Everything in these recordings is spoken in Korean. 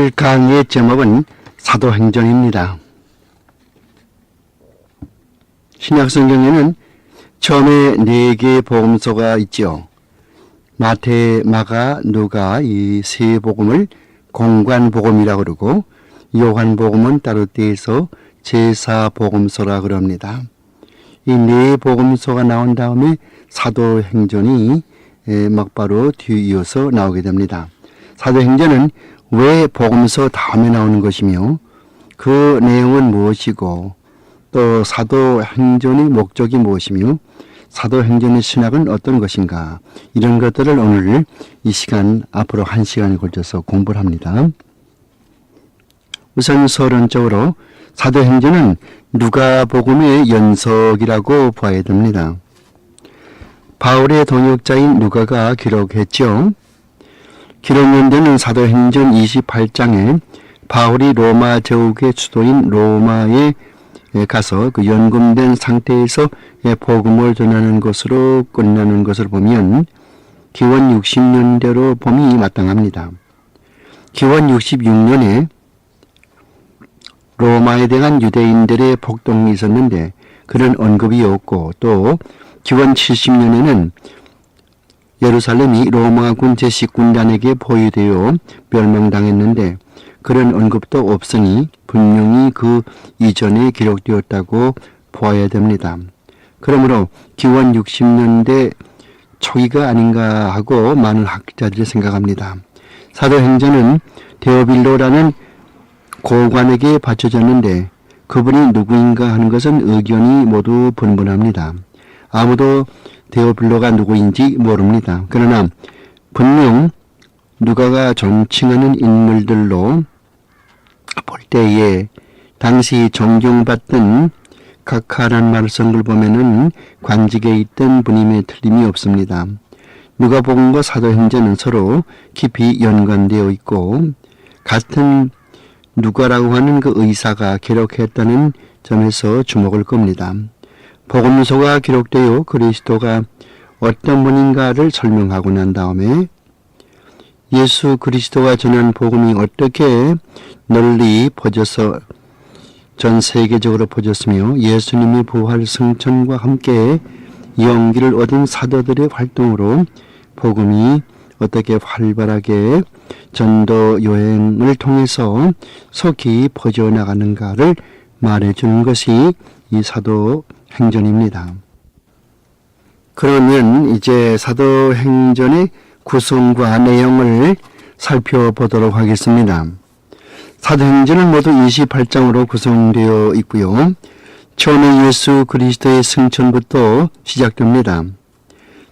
오늘 강의의 제목은 사도행전입니다. 신약성경에는 처음에 4개의 복음서가 있죠. 마태, 마가, 누가 이 세 복음을 공관복음이라고 그러고 요한복음은 따로 떼서 제사복음서라 그럽니다. 이 4복음서가 나온 다음에 사도행전이 막바로 뒤이어서 나오게 됩니다. 사도행전은 왜 복음서 다음에 나오는 것이며 그 내용은 무엇이고 또 사도행전의 목적이 무엇이며 사도행전의 신학은 어떤 것인가, 이런 것들을 오늘 이 시간 앞으로 1시간에 걸쳐서 공부를 합니다. 우선 서론적으로 사도행전은 누가복음의 연속이라고 봐야 됩니다. 바울의 동역자인 누가가 기록했죠. 기록 연대는 사도행전 28장에 바울이 로마 제국의 수도인 로마에 가서 그 연금된 상태에서 복음을 전하는 것으로 끝나는 것을 보면 기원 60년대로 봄이 마땅합니다. 기원 66년에 로마에 대한 유대인들의 폭동이 있었는데 그런 언급이 없고, 또 기원 70년에는 예루살렘이 로마군 제10군단에게 포위되어 멸망당했는데 그런 언급도 없으니 분명히 그 이전에 기록되었다고 보아야 됩니다. 그러므로 기원 60년대 초기가 아닌가 하고 많은 학자들이 생각합니다. 사도행전은 데오빌로라는 고관에게 바쳐졌는데 그분이 누구인가 하는 것은 의견이 모두 분분합니다. 아무도 데오빌로가 누구인지 모릅니다. 그러나 분명 누가가 존칭하는 인물들로 볼 때에 당시 존경받던 각하라는 말을 쓴 걸 보면은 관직에 있던 분임에 틀림이 없습니다. 누가복음과 사도행전은 서로 깊이 연관되어 있고 같은 누가라고 하는 그 의사가 기록했다는 점에서 주목을 겁니다. 복음서가 기록되어 그리스도가 어떤 분인가를 설명하고 난 다음에 예수 그리스도가 전한 복음이 어떻게 널리 퍼져서 전 세계적으로 퍼졌으며 예수님의 부활 승천과 함께 용기를 얻은 사도들의 활동으로 복음이 어떻게 활발하게 전도 여행을 통해서 속히 퍼져나가는가를 말해주는 것이 이 사도행전입니다. 그러면 이제 사도행전의 구성과 내용을 살펴보도록 하겠습니다. 사도행전은 모두 28장으로 구성되어 있고요. 처음에 예수 그리스도의 승천부터 시작됩니다.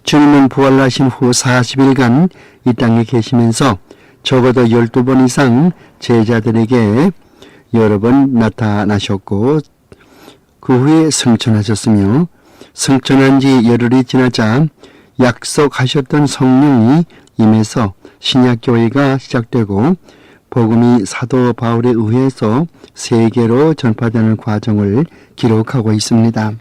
주님은 부활하신 후 40일간 이 땅에 계시면서 적어도 12번 이상 제자들에게 여러 번 나타나셨고 그 후에 승천하셨으며 승천한 지 열흘이 지나자 약속하셨던 성령이 임해서 신약교회가 시작되고 복음이 사도 바울에 의해서 세계로 전파되는 과정을 기록하고 있습니다.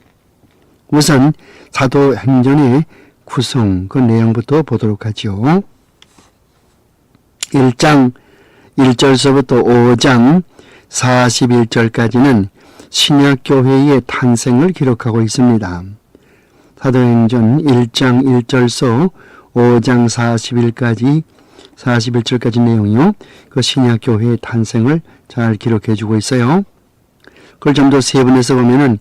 우선 사도행전의 구성, 그 내용부터 보도록 하죠. 1장 1절서부터 5장 41절까지는 신약교회의 탄생을 기록하고 있습니다. 사도행전 1장 1절서 5장 41절까지 내용이요. 그 신약교회의 탄생을 잘 기록해주고 있어요. 그걸 좀 더 세분해서 보면은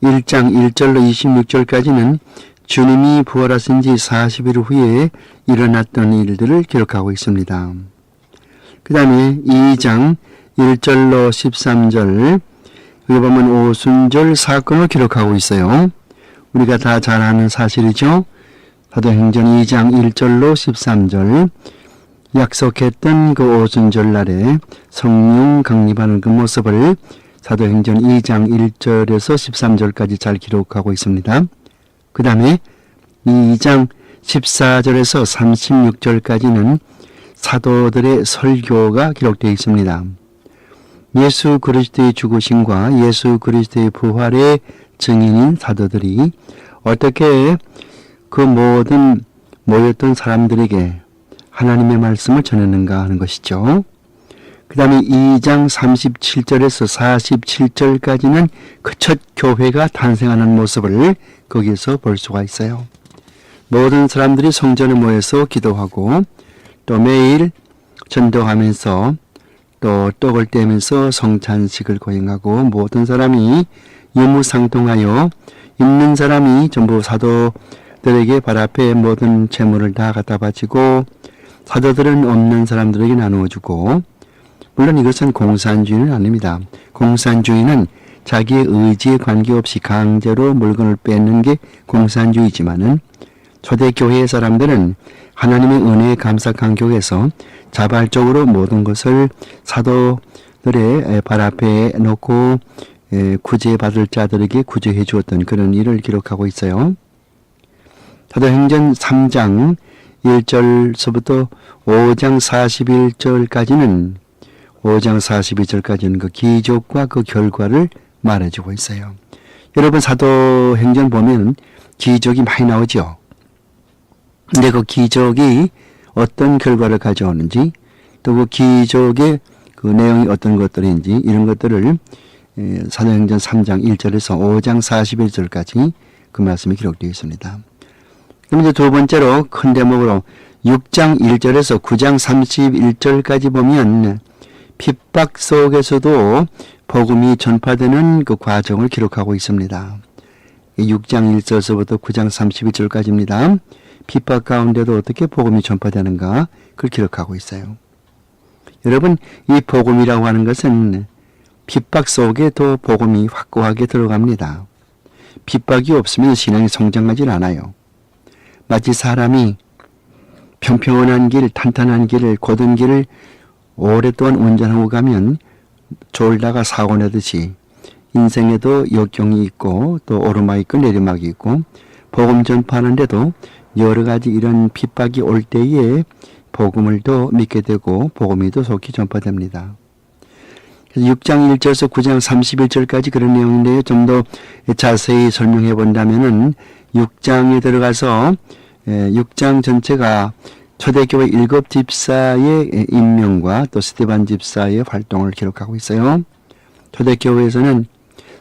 1장 1절로 26절까지는 주님이 부활하신 지 40일 후에 일어났던 일들을 기록하고 있습니다. 그 다음에 2장 1절로 13절, 여기 보면 오순절 사건을 기록하고 있어요. 우리가 다 잘 아는 사실이죠. 사도행전 2장 1절로 13절, 약속했던 그 오순절 날에 성령 강림하는 그 모습을 사도행전 2장 1절에서 13절까지 잘 기록하고 있습니다. 그 다음에 2장 14절에서 36절까지는 사도들의 설교가 기록되어 있습니다. 예수 그리스도의 죽으심과 예수 그리스도의 부활의 증인인 사도들이 어떻게 그 모든 모였던 사람들에게 하나님의 말씀을 전했는가 하는 것이죠. 그 다음에 2장 37절에서 47절까지는 그 첫 교회가 탄생하는 모습을 거기서 볼 수가 있어요. 모든 사람들이 성전에 모여서 기도하고 또 매일 전도하면서 또 떡을 떼면서 성찬식을 거행하고 모든 사람이 유무상통하여 있는 사람이 전부 사도들에게 발 앞에 모든 재물을 다 갖다 바치고 사도들은 없는 사람들에게 나누어 주고, 물론 이것은 공산주의는 아닙니다. 공산주의는 자기의 의지에 관계없이 강제로 물건을 뺏는 게 공산주의지만은 초대교회의 사람들은 하나님의 은혜에 감사 감격해서 자발적으로 모든 것을 사도들의 발 앞에 놓고 구제받을 자들에게 구제해 주었던 그런 일을 기록하고 있어요. 사도행전 3장 1절서부터 5장 41절까지는 그 기적과 그 결과를 말해주고 있어요. 여러분 사도행전 보면 기적이 많이 나오죠. 근데 그 기적이 어떤 결과를 가져오는지 또 그 기적의 그 내용이 어떤 것들인지 이런 것들을 사도행전 3장 1절에서 5장 41절까지 그 말씀이 기록되어 있습니다. 그럼 이제 두 번째로 큰 대목으로 6장 1절에서 9장 31절까지 보면 핍박 속에서도 복음이 전파되는 그 과정을 기록하고 있습니다. 6장 1절서부터 9장 31절까지입니다. 핍박 가운데도 어떻게 복음이 전파되는가 그걸 기록하고 있어요. 여러분 이 복음이라고 하는 것은 핍박 속에도 복음이 확고하게 들어갑니다. 핍박이 없으면 신앙이 성장하지 않아요. 마치 사람이 평평한 길, 탄탄한 길을, 곧은 길을 오랫동안 운전하고 가면 졸다가 사고 내듯이 인생에도 역경이 있고 또 오르막이 있고 내리막이 있고 복음 전파하는데도 여러 가지 이런 핍박이 올 때에 복음을 더 믿게 되고 복음이 더 속히 전파됩니다. 6장 1절에서 9장 31절까지 그런 내용인데요. 좀 더 자세히 설명해 본다면은 6장에 들어가서 6장 전체가 초대교회 7 집사의 임명과 또 스데반 집사의 활동을 기록하고 있어요. 초대교회에서는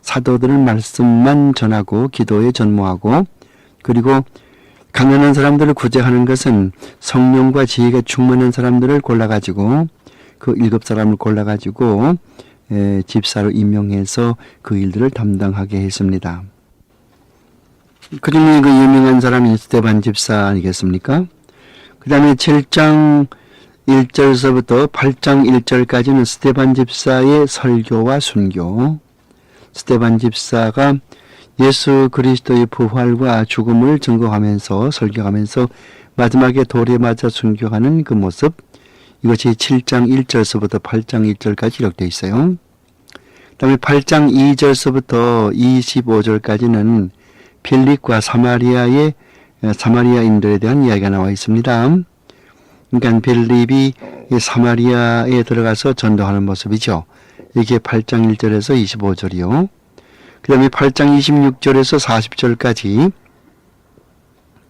사도들은 말씀만 전하고 기도에 전무하고 그리고 가난한 사람들을 구제하는 것은 성령과 지혜가 충만한 사람들을 골라가지고 그 7 사람을 골라가지고 집사로 임명해서 그 일들을 담당하게 했습니다. 그 중에 그 유명한 사람이 스데반 집사 아니겠습니까? 그 다음에 7장 1절서부터 8장 1절까지는 스데반 집사의 설교와 순교. 스데반 집사가 예수 그리스도의 부활과 죽음을 증거하면서 설교하면서 마지막에 돌에 맞아 순교하는 그 모습, 이것이 7장 1절서부터 8장 1절까지 기록되어 있어요. 그 다음에 8장 2절서부터 25절까지는 필립과 사마리아인들에 대한 이야기가 나와 있습니다. 그러니까 필립이 사마리아에 들어가서 전도하는 모습이죠. 이게 8장 1절에서 25절이요. 그 다음에 8장 26절에서 40절까지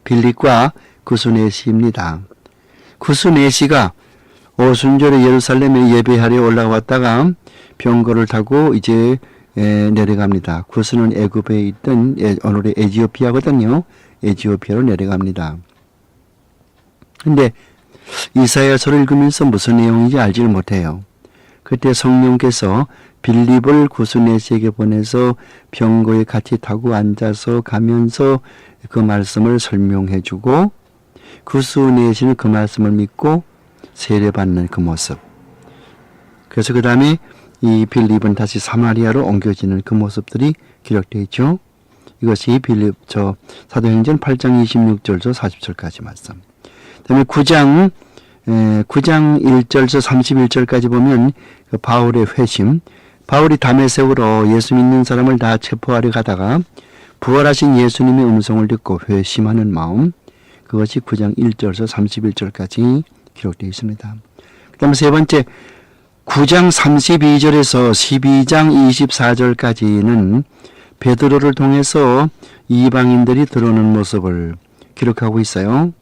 빌립과 구스네시입니다. 구스네시가 오순절에 예루살렘에 예배하려 올라왔다가 병거를 타고 이제 내려갑니다. 구스는 애굽에 있던 오늘의 에티오피아거든요. 에티오피아로 내려갑니다. 근데 이사야서를 읽으면서 무슨 내용인지 알지를 못해요. 그때 성령께서 빌립을 구스네시에게 보내서 병거에 같이 타고 앉아서 가면서 그 말씀을 설명해 주고 구스네시는 그 말씀을 믿고 세례받는 그 모습. 그래서 그 다음에 이 빌립은 다시 사마리아로 옮겨지는 그 모습들이 기록되어 있죠. 이것이 사도행전 8장 26절에서 40절까지 말씀. 그 다음에 9장 1절에서 31절까지 보면 그 바울의 회심. 바울이 다메섹으로 예수 믿는 사람을 다 체포하려 가다가 부활하신 예수님의 음성을 듣고 회심하는 마음. 그것이 9장 1절에서 31절까지 기록되어 있습니다. 그 다음에 세 번째 9장 32절에서 12장 24절까지는 베드로를 통해서 이방인들이 들어오는 모습을 기록하고 있어요.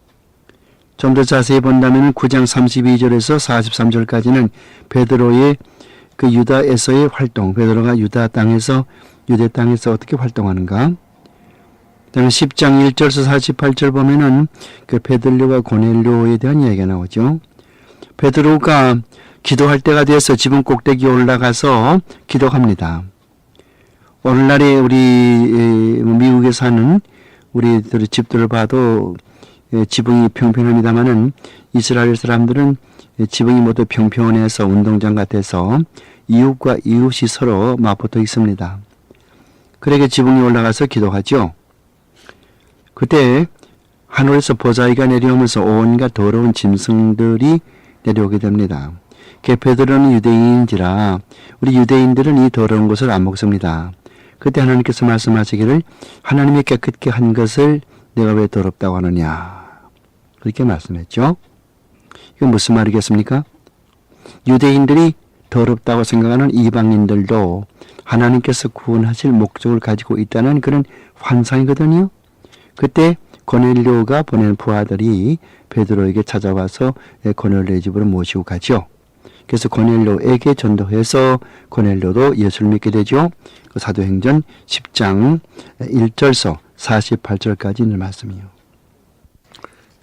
좀 더 자세히 본다면 9장 32절에서 43절까지는 베드로의 그 유다에서의 활동, 베드로가 유대 땅에서 어떻게 활동하는가. 그다음에 10장 1절에서 48절 보면은 그 베들료와 고넬료에 대한 이야기가 나오죠. 베드로가 기도할 때가 돼서 지붕 꼭대기에 올라가서 기도합니다. 오늘날에 우리 미국에 사는 우리들 집들을 봐도 지붕이 평평합니다마는 이스라엘 사람들은 지붕이 모두 평평해서 운동장 같아서 이웃과 이웃이 서로 맞붙어 있습니다. 그러게 지붕에 올라가서 기도하죠. 그때 하늘에서 보자기가 내려오면서 온갖 더러운 짐승들이 내려오게 됩니다. 베드로는 유대인인지라 우리 유대인들은 이 더러운 것을 안 먹습니다. 그때 하나님께서 말씀하시기를 하나님이 깨끗게 한 것을 내가 왜 더럽다고 하느냐. 그렇게 말씀했죠. 이건 무슨 말이겠습니까? 유대인들이 더럽다고 생각하는 이방인들도 하나님께서 구원하실 목적을 가지고 있다는 그런 환상이거든요. 그때 고넬료가 보낸 부하들이 베드로에게 찾아와서 고넬료의 집으로 모시고 가죠. 그래서 고넬료에게 전도해서 고넬료도 예수를 믿게 되죠. 사도행전 10장 1절서 48절까지 있는 말씀이요.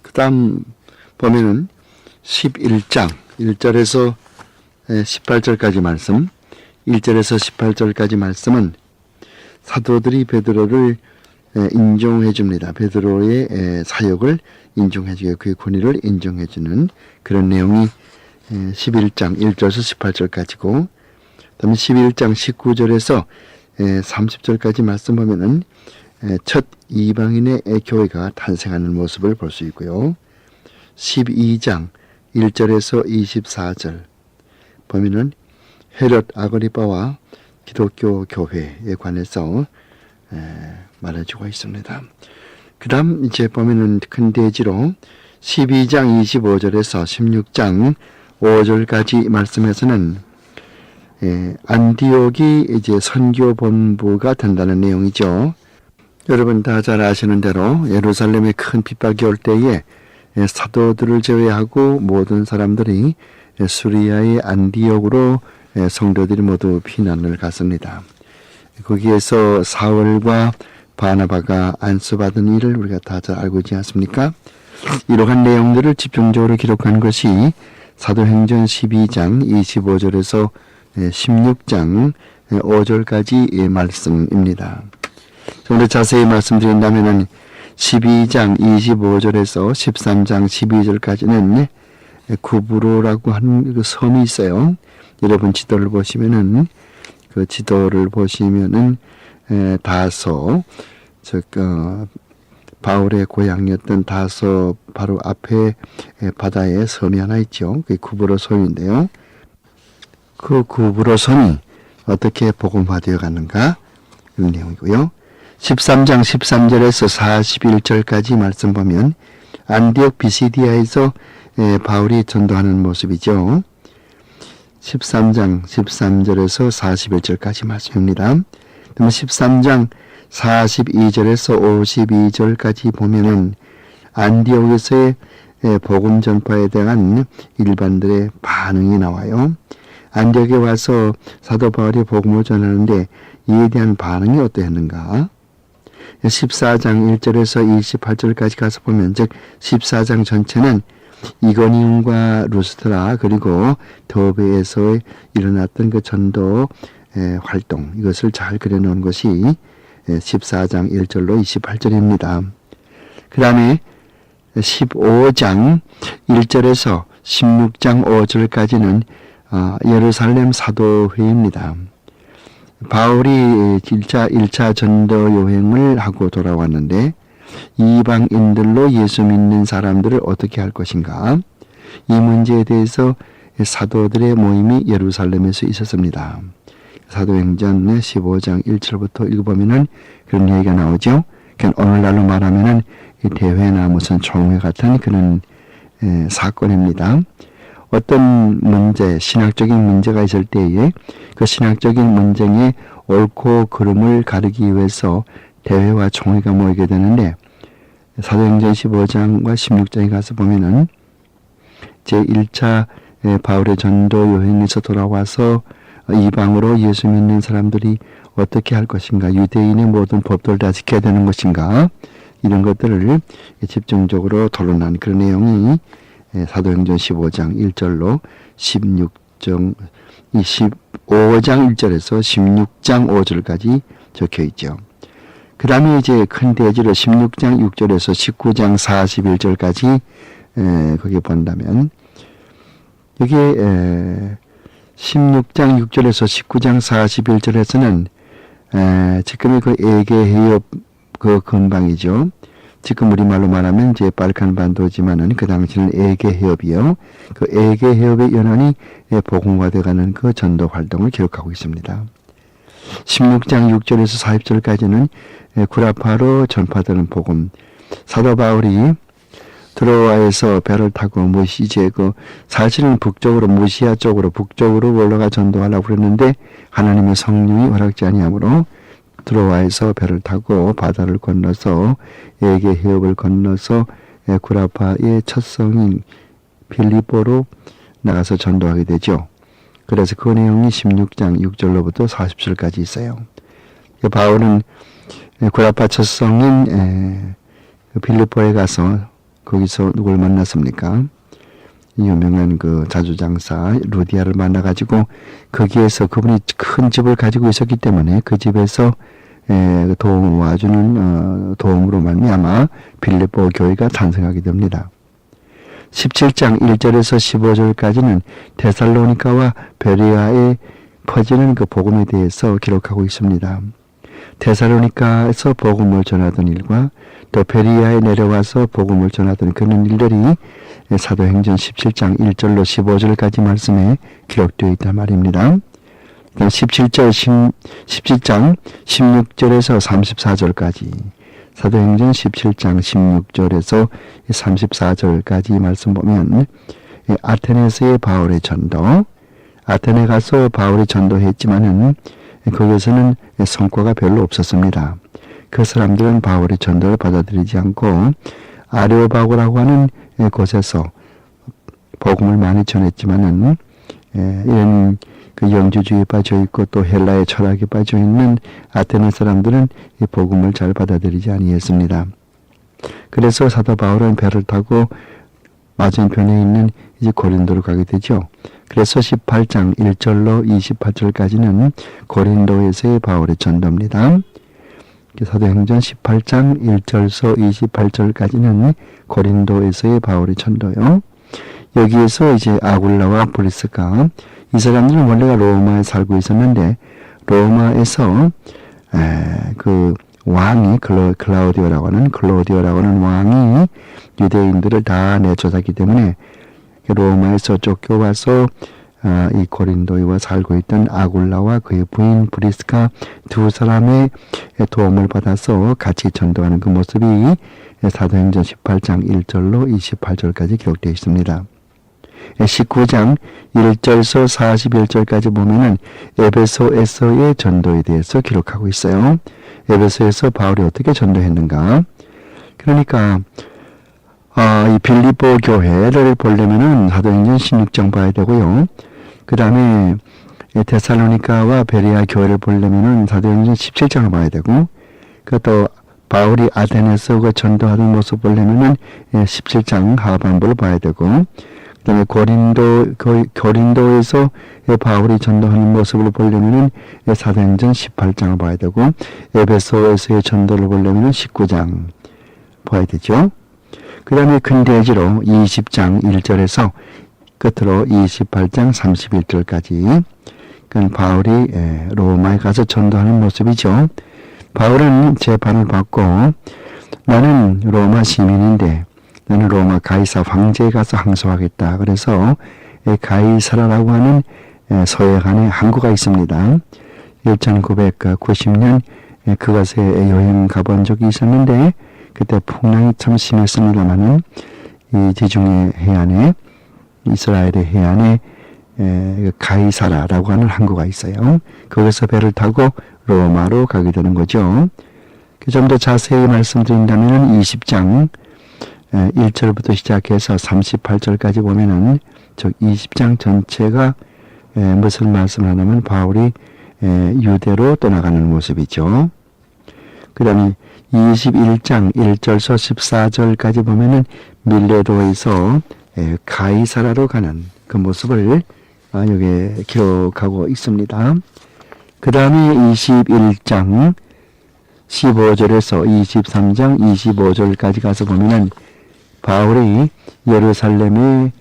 그 다음 보면은 11장 1절에서 18절까지 말씀, 1절에서 18절까지 말씀은 사도들이 베드로를 인정해 줍니다. 베드로의 사역을 인정해 주고 그의 권위를 인정해 주는 그런 내용이 11장 1절에서 18절까지고, 그다음에 11장 19절에서 30절까지 말씀 보면은 첫 이방인의 교회가 탄생하는 모습을 볼 수 있고요. 12장 1절에서 24절 보면은 헤롯 아그리빠와 기독교 교회에 관해서 말해주고 있습니다. 그 다음 이제 보면은 큰 대지로 12장 25절에서 16장 5절까지 말씀에서는 안디옥이 이제 선교 본부가 된다는 내용이죠. 여러분 다 잘 아시는 대로 예루살렘에 큰 핍박이 올 때에 사도들을 제외하고 모든 사람들이 수리아의 안디옥으로 성도들이 모두 피난을 갔습니다. 거기에서 사울과 바나바가 안수받은 일을 우리가 다 잘 알고 있지 않습니까? 이러한 내용들을 집중적으로 기록한 것이 사도행전 12장 25절에서 16장 5절까지 말씀입니다. 좀 더 자세히 말씀드린다면 12장 25절에서 13장 12절까지는 구브로라고 하는 그 섬이 있어요. 여러분 지도를 보시면은 그 지도를 보시면은 다소 바울의 고향이었던 다소 바로 앞에 바다에 섬이 하나 있죠. 그게 구브로 섬인데요. 그 구브로 섬이 어떻게 복음화되어 가는가 이런 내용이고요. 13장 13절에서 41절까지 말씀 보면 안디옥 비시디아에서 바울이 전도하는 모습이죠. 13장 13절에서 41절까지 말씀입니다. 그러면 13장 42절에서 52절까지 보면은 안디옥에서의 복음 전파에 대한 일반들의 반응이 나와요. 안디옥에 와서 사도 바울이 복음을 전하는데 이에 대한 반응이 어떠했는가? 14장 1절에서 28절까지 가서 보면 즉 14장 전체는 이거니움과 루스트라 그리고 더베에서 일어났던 그 전도 활동 이것을 잘 그려놓은 것이 14장 1절로 28절입니다. 그 다음에 15장 1절에서 16장 5절까지는 예루살렘 사도회입니다. 바울이 1차 전도 여행을 하고 돌아왔는데 이방인들로 예수 믿는 사람들을 어떻게 할 것인가? 이 문제에 대해서 사도들의 모임이 예루살렘에서 있었습니다. 사도행전 15장 1절부터 읽어보면은 그런 얘기가 나오죠. 오늘날로 말하면은 대회나 무슨 총회 같은 그런 사건입니다. 어떤 문제, 신학적인 문제가 있을 때에 그 신학적인 문제의 옳고 그름을 가르기 위해서 대회와 총회가 모이게 되는데 사도행전 15장과 16장에 가서 보면은 제1차 바울의 전도 여행에서 돌아와서 이방으로 예수 믿는 사람들이 어떻게 할 것인가, 유대인의 모든 법도를 다 지켜야 되는 것인가, 이런 것들을 집중적으로 토론한 그런 내용이 사도행전 15장 1절로 15장 1절에서 16장 5절까지 적혀 있죠. 그 다음에 이제 큰 대지로 16장 6절에서 19장 41절까지 거기 본다면, 여기에 16장 6절에서 19장 41절에서는 지금의 그 에게 해협 그 근방이죠. 지금 우리말로 말하면 이제 발칸반도지만은 그 당시는 에게 해협이요. 그 에게 해협의 연안이 복음화되어가는 그 전도 활동을 기록하고 있습니다. 16장 6절에서 40절까지는 구라파로 전파되는 복음. 사도 바울이 드로아에서 배를 타고 이제 사실은 무시아 쪽으로 북쪽으로 올라가 전도하려고 그랬는데 하나님의 성령이 허락지 아니하므로 드로아에서 배를 타고 바다를 건너서 에게 해협을 건너서 구라파의 첫 성인 빌립보로 나가서 전도하게 되죠. 그래서 그 내용이 16장 6절로부터 40절까지 있어요. 바울은 구라파 첫 성인 빌립보에 가서 거기서 누굴 만났습니까? 유명한 그 자주장사 루디아를 만나가지고 거기에서 그분이 큰 집을 가지고 있었기 때문에 그 집에서 도움을 와주는 도움으로 말미암아 빌립보 교회가 탄생하게 됩니다. 17장 1절에서 15절까지는 데살로니가와 베레아에 퍼지는 그 복음에 대해서 기록하고 있습니다. 데살로니가에서 복음을 전하던 일과 또 베레아에 내려와서 복음을 전하던 그런 일들이 사도행전 17장 1절로 15절까지 말씀에 기록되어 있단 말입니다. 17장 16절에서 34절까지, 사도행전 17장 16절에서 34절까지 말씀 보면 아테네에서의 바울의 전도, 아테네 가서 바울이 전도했지만은 거기서는 성과가 별로 없었습니다. 그 사람들은 바울의 전도를 받아들이지 않고 아레오바고라고 하는 곳에서 복음을 많이 전했지만은 이런 그 영주주의에 빠져 있고 또 헬라의 철학에 빠져 있는 아테네 사람들은 이 복음을 잘 받아들이지 아니했습니다. 그래서 사도 바울은 배를 타고 맞은편에 있는 이제 고린도로 가게 되죠. 그래서 18장 1절로 28절까지는 고린도에서의 바울의 전도입니다. 사도행전 18장 1절서 28절까지는 고린도에서의 바울의 전도요. 여기에서 이제 아굴라와 브리스가, 이 사람들은 원래가 로마에 살고 있었는데 로마에서 그 왕이 클라우디오라고 하는 왕이 유대인들을 다 내쫓았기 때문에 로마에서 쫓겨와서 이 고린도에 와 살고 있던 아굴라와 그의 부인 브리스가 두 사람의 도움을 받아서 같이 전도하는 그 모습이 사도행전 18장 1절로 28절까지 기록되어 있습니다. 19장 1절에서 41절까지 보면은 에베소에서의 전도에 대해서 기록하고 있어요. 에베소에서 바울이 어떻게 전도했는가? 그러니까 이 빌립보 교회를 보려면은 사도행전 16장 봐야 되고요. 그 다음에 데살로니가와 베레아 교회를 보려면은 사도행전 17장을 봐야 되고, 또 바울이 아테네에서 그 전도하는 모습 보려면은 17장 하반부를 봐야 되고, 그다음에 고린도에서 바울이 전도하는 모습을 보려면은 사도행전 18장을 봐야 되고, 에베소에서의 전도를 보려면은 19장 봐야 되죠. 그 다음에 큰 대지로 20장 1절에서 끝으로 28장 31절까지 그 바울이 로마에 가서 전도하는 모습이죠. 바울은 재판을 받고 나는 로마 시민인데 나는 로마 가이사 황제에 가서 항소하겠다. 그래서 가이사라라고 하는 서해안에 항구가 있습니다. 1990년 그곳에 여행 가본 적이 있었는데 그때 풍랑이 참 심했습니다만은 이 지중해 해안에, 이스라엘의 해안에 가이사라라고 하는 항구가 있어요. 거기서 배를 타고 로마로 가게 되는 거죠. 좀 더 자세히 말씀드린다면 20장 1절부터 시작해서 38절까지 보면은 즉 20장 전체가 무슨 말씀을 하냐면 바울이 유대로 떠나가는 모습이죠. 그 다음에 21장 1절서 14절까지 보면은 밀레도에서 가이사라로 가는 그 모습을 여기 기록하고 있습니다. 그 다음에 21장 15절에서 23장 25절까지 가서 보면은 바울이 예루살렘에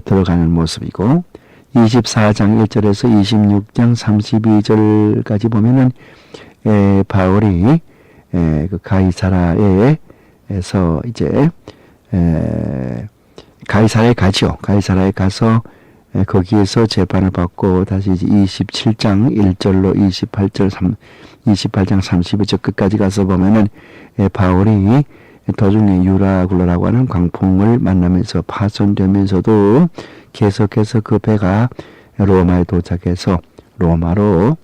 들어가는 모습이고 24장 1절에서 26장 32절까지 보면은 바울이 그 가이사라에서 이제 가이사라에 가죠. 가이사라에 가서 거기에서 재판을 받고 다시 이제 27장 1절로 28장 32절 끝까지 가서 보면은 바울이 도중에 유라굴로라고 하는 광풍을 만나면서 파손되면서도 계속해서 그 배가 로마에 도착해서 로마로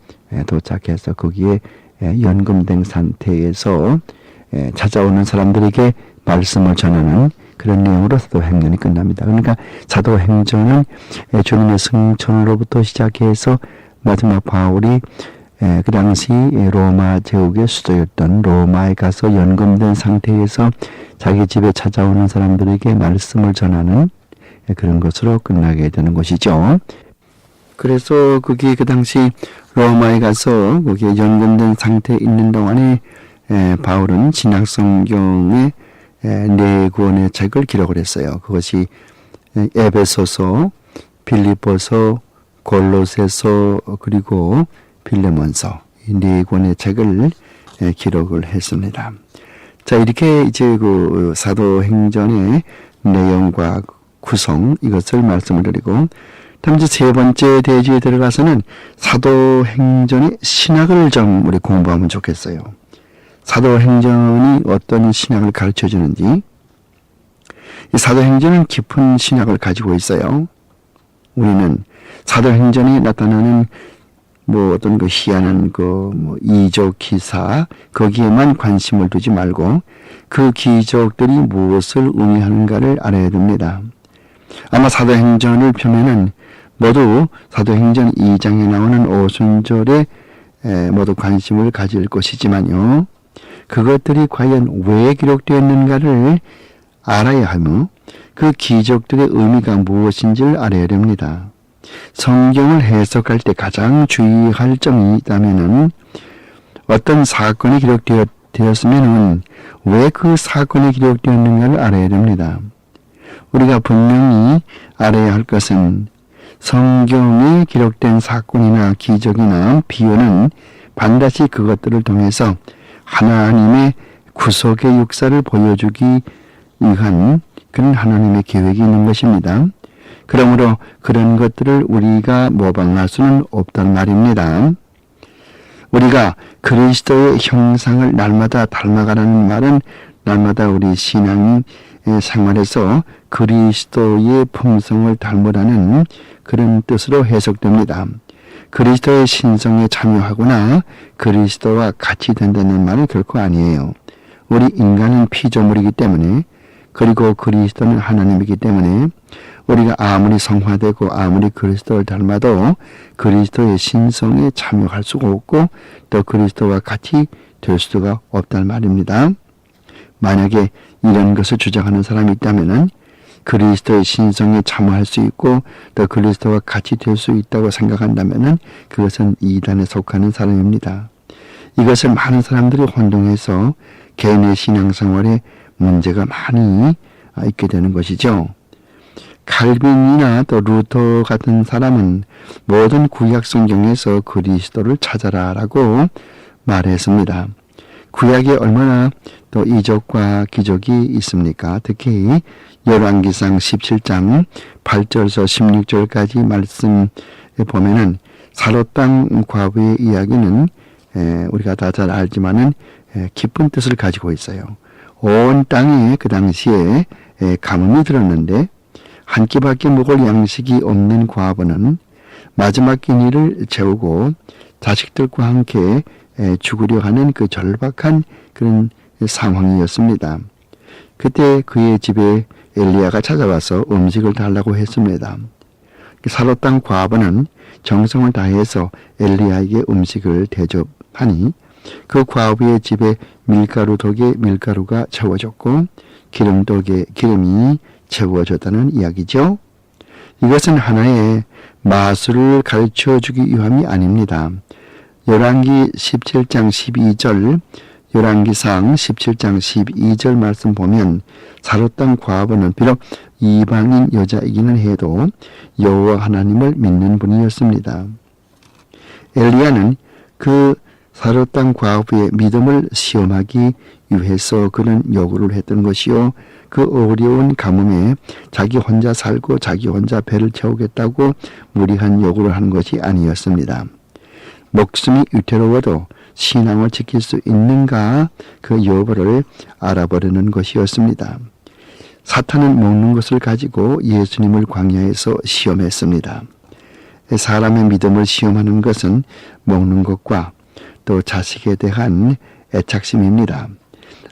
도착해서 거기에 연금된 상태에서 찾아오는 사람들에게 말씀을 전하는 그런 내용으로 사도행전이 끝납니다. 그러니까 사도행전은 주님의 승천으로부터 시작해서 마지막 바울이 그 당시 로마 제국의 수도였던 로마에 가서 연금된 상태에서 자기 집에 찾아오는 사람들에게 말씀을 전하는 그런 것으로 끝나게 되는 것이죠. 그래서 거기 그 당시 로마에 가서 거기에 연금된 상태에 있는 동안에 바울은 신약성경의 4권의 책을 기록을 했어요. 그것이 에베소서, 빌립보서, 골로새서 그리고 빌레몬서 이 4권의 책을 기록을 했습니다. 자, 이렇게 이제 그 사도행전의 내용과 구성 이것을 말씀을 드리고 다음 이제 세 번째 대지에 들어가서는 사도행전의 신학을 좀 우리 공부하면 좋겠어요. 사도행전이 어떤 신학을 가르쳐 주는지. 이 사도행전은 깊은 신학을 가지고 있어요. 우리는 사도행전이 나타나는 어떤 그 희한한 이적 기사 거기에만 관심을 두지 말고 그 기적들이 무엇을 의미하는가를 알아야 됩니다. 아마 사도행전을 펴면은 모두 사도행전 2장에 나오는 오순절에 모두 관심을 가질 것이지만요. 그것들이 과연 왜 기록되었는가를 알아야 하며 그 기적들의 의미가 무엇인지를 알아야 됩니다. 성경을 해석할 때 가장 주의할 점이 있다면은 어떤 사건이 기록되었으면은 왜 그 사건이 기록되었는가를 알아야 됩니다. 우리가 분명히 알아야 할 것은 성경에 기록된 사건이나 기적이나 비유는 반드시 그것들을 통해서 하나님의 구속의 역사를 보여주기 위한 그런 하나님의 계획이 있는 것입니다. 그러므로 그런 것들을 우리가 모방할 수는 없단 말입니다. 우리가 그리스도의 형상을 날마다 닮아가라는 말은 날마다 우리 신앙 생활에서 그리스도의 품성을 닮으라는 그런 뜻으로 해석됩니다. 그리스도의 신성에 참여하거나 그리스도와 같이 된다는 말은 결코 아니에요. 우리 인간은 피조물이기 때문에 그리고 그리스도는 하나님이기 때문에 우리가 아무리 성화되고 아무리 그리스도를 닮아도 그리스도의 신성에 참여할 수가 없고 또 그리스도와 같이 될 수가 없단 말입니다. 만약에 이런 것을 주장하는 사람이 있다면은 그리스도의 신성에 참여할 수 있고 또 그리스도와 같이 될 수 있다고 생각한다면은 그것은 이단에 속하는 사람입니다. 이것을 많은 사람들이 혼동해서 개인의 신앙생활에 문제가 많이 있게 되는 것이죠. 칼빈이나 또 루터 같은 사람은 모든 구약 성경에서 그리스도를 찾아라라고 말했습니다. 구약에 얼마나 또 이적과 기적이 있습니까? 특히 열왕기상 17장 8절에서 16절까지 말씀에 보면은 사롯 땅 과부의 이야기는 우리가 다 잘 알지만은 깊은 뜻을 가지고 있어요. 온 땅에 그 당시에 가뭄이 들었는데 한 끼밖에 먹을 양식이 없는 과부는 마지막 끼니를 채우고 자식들과 함께 죽으려 하는 그 절박한 그런 상황이었습니다. 그때 그의 집에 엘리야가 찾아와서 음식을 달라고 했습니다. 사롯 땅 과부는 정성을 다해서 엘리야에게 음식을 대접하니 그 과부의 집에 밀가루 덕에 밀가루가 채워졌고 기름 덕에 기름이 채워졌다는 이야기죠. 이것은 하나의 마술을 가르쳐주기 위함이 아닙니다. 열왕기 17장 12절, 열왕기상 17장 12절 말씀 보면 사롯 땅 과부는 비록 이방인 여자이기는 해도 여호와 하나님을 믿는 분이었습니다. 엘리야는 그 사롯 땅 과부의 믿음을 시험하기 위해서 그는 요구를 했던 것이요. 그 어려운 가뭄에 자기 혼자 살고 자기 혼자 배를 채우겠다고 무리한 요구를 한 것이 아니었습니다. 목숨이 위태로워도 신앙을 지킬 수 있는가 그 여부를 알아보려는 것이었습니다. 사탄은 먹는 것을 가지고 예수님을 광야에서 시험했습니다. 사람의 믿음을 시험하는 것은 먹는 것과 또 자식에 대한 애착심입니다.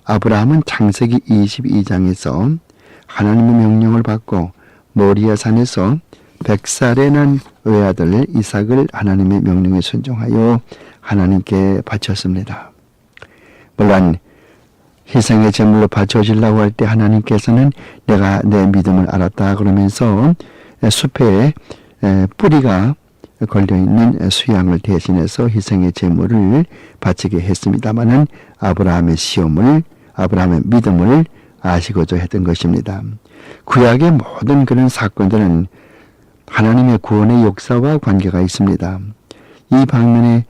아브라함은 창세기 22장에서 하나님의 명령을 받고 모리아 산에서 100살에 난 외아들 이삭을 하나님의 명령에 순종하여 하나님께 바쳤습니다. 물론 희생의 제물로 바쳐지려고 할 때 하나님께서는 내가 내 믿음을 알았다 그러면서 숲에 뿌리가 걸려있는 수양을 대신해서 희생의 제물을 바치게 했습니다마는 아브라함의 믿음을 아시고자 했던 것입니다. 구약의 모든 그런 사건들은 하나님의 구원의 역사와 관계가 있습니다. 이 방면에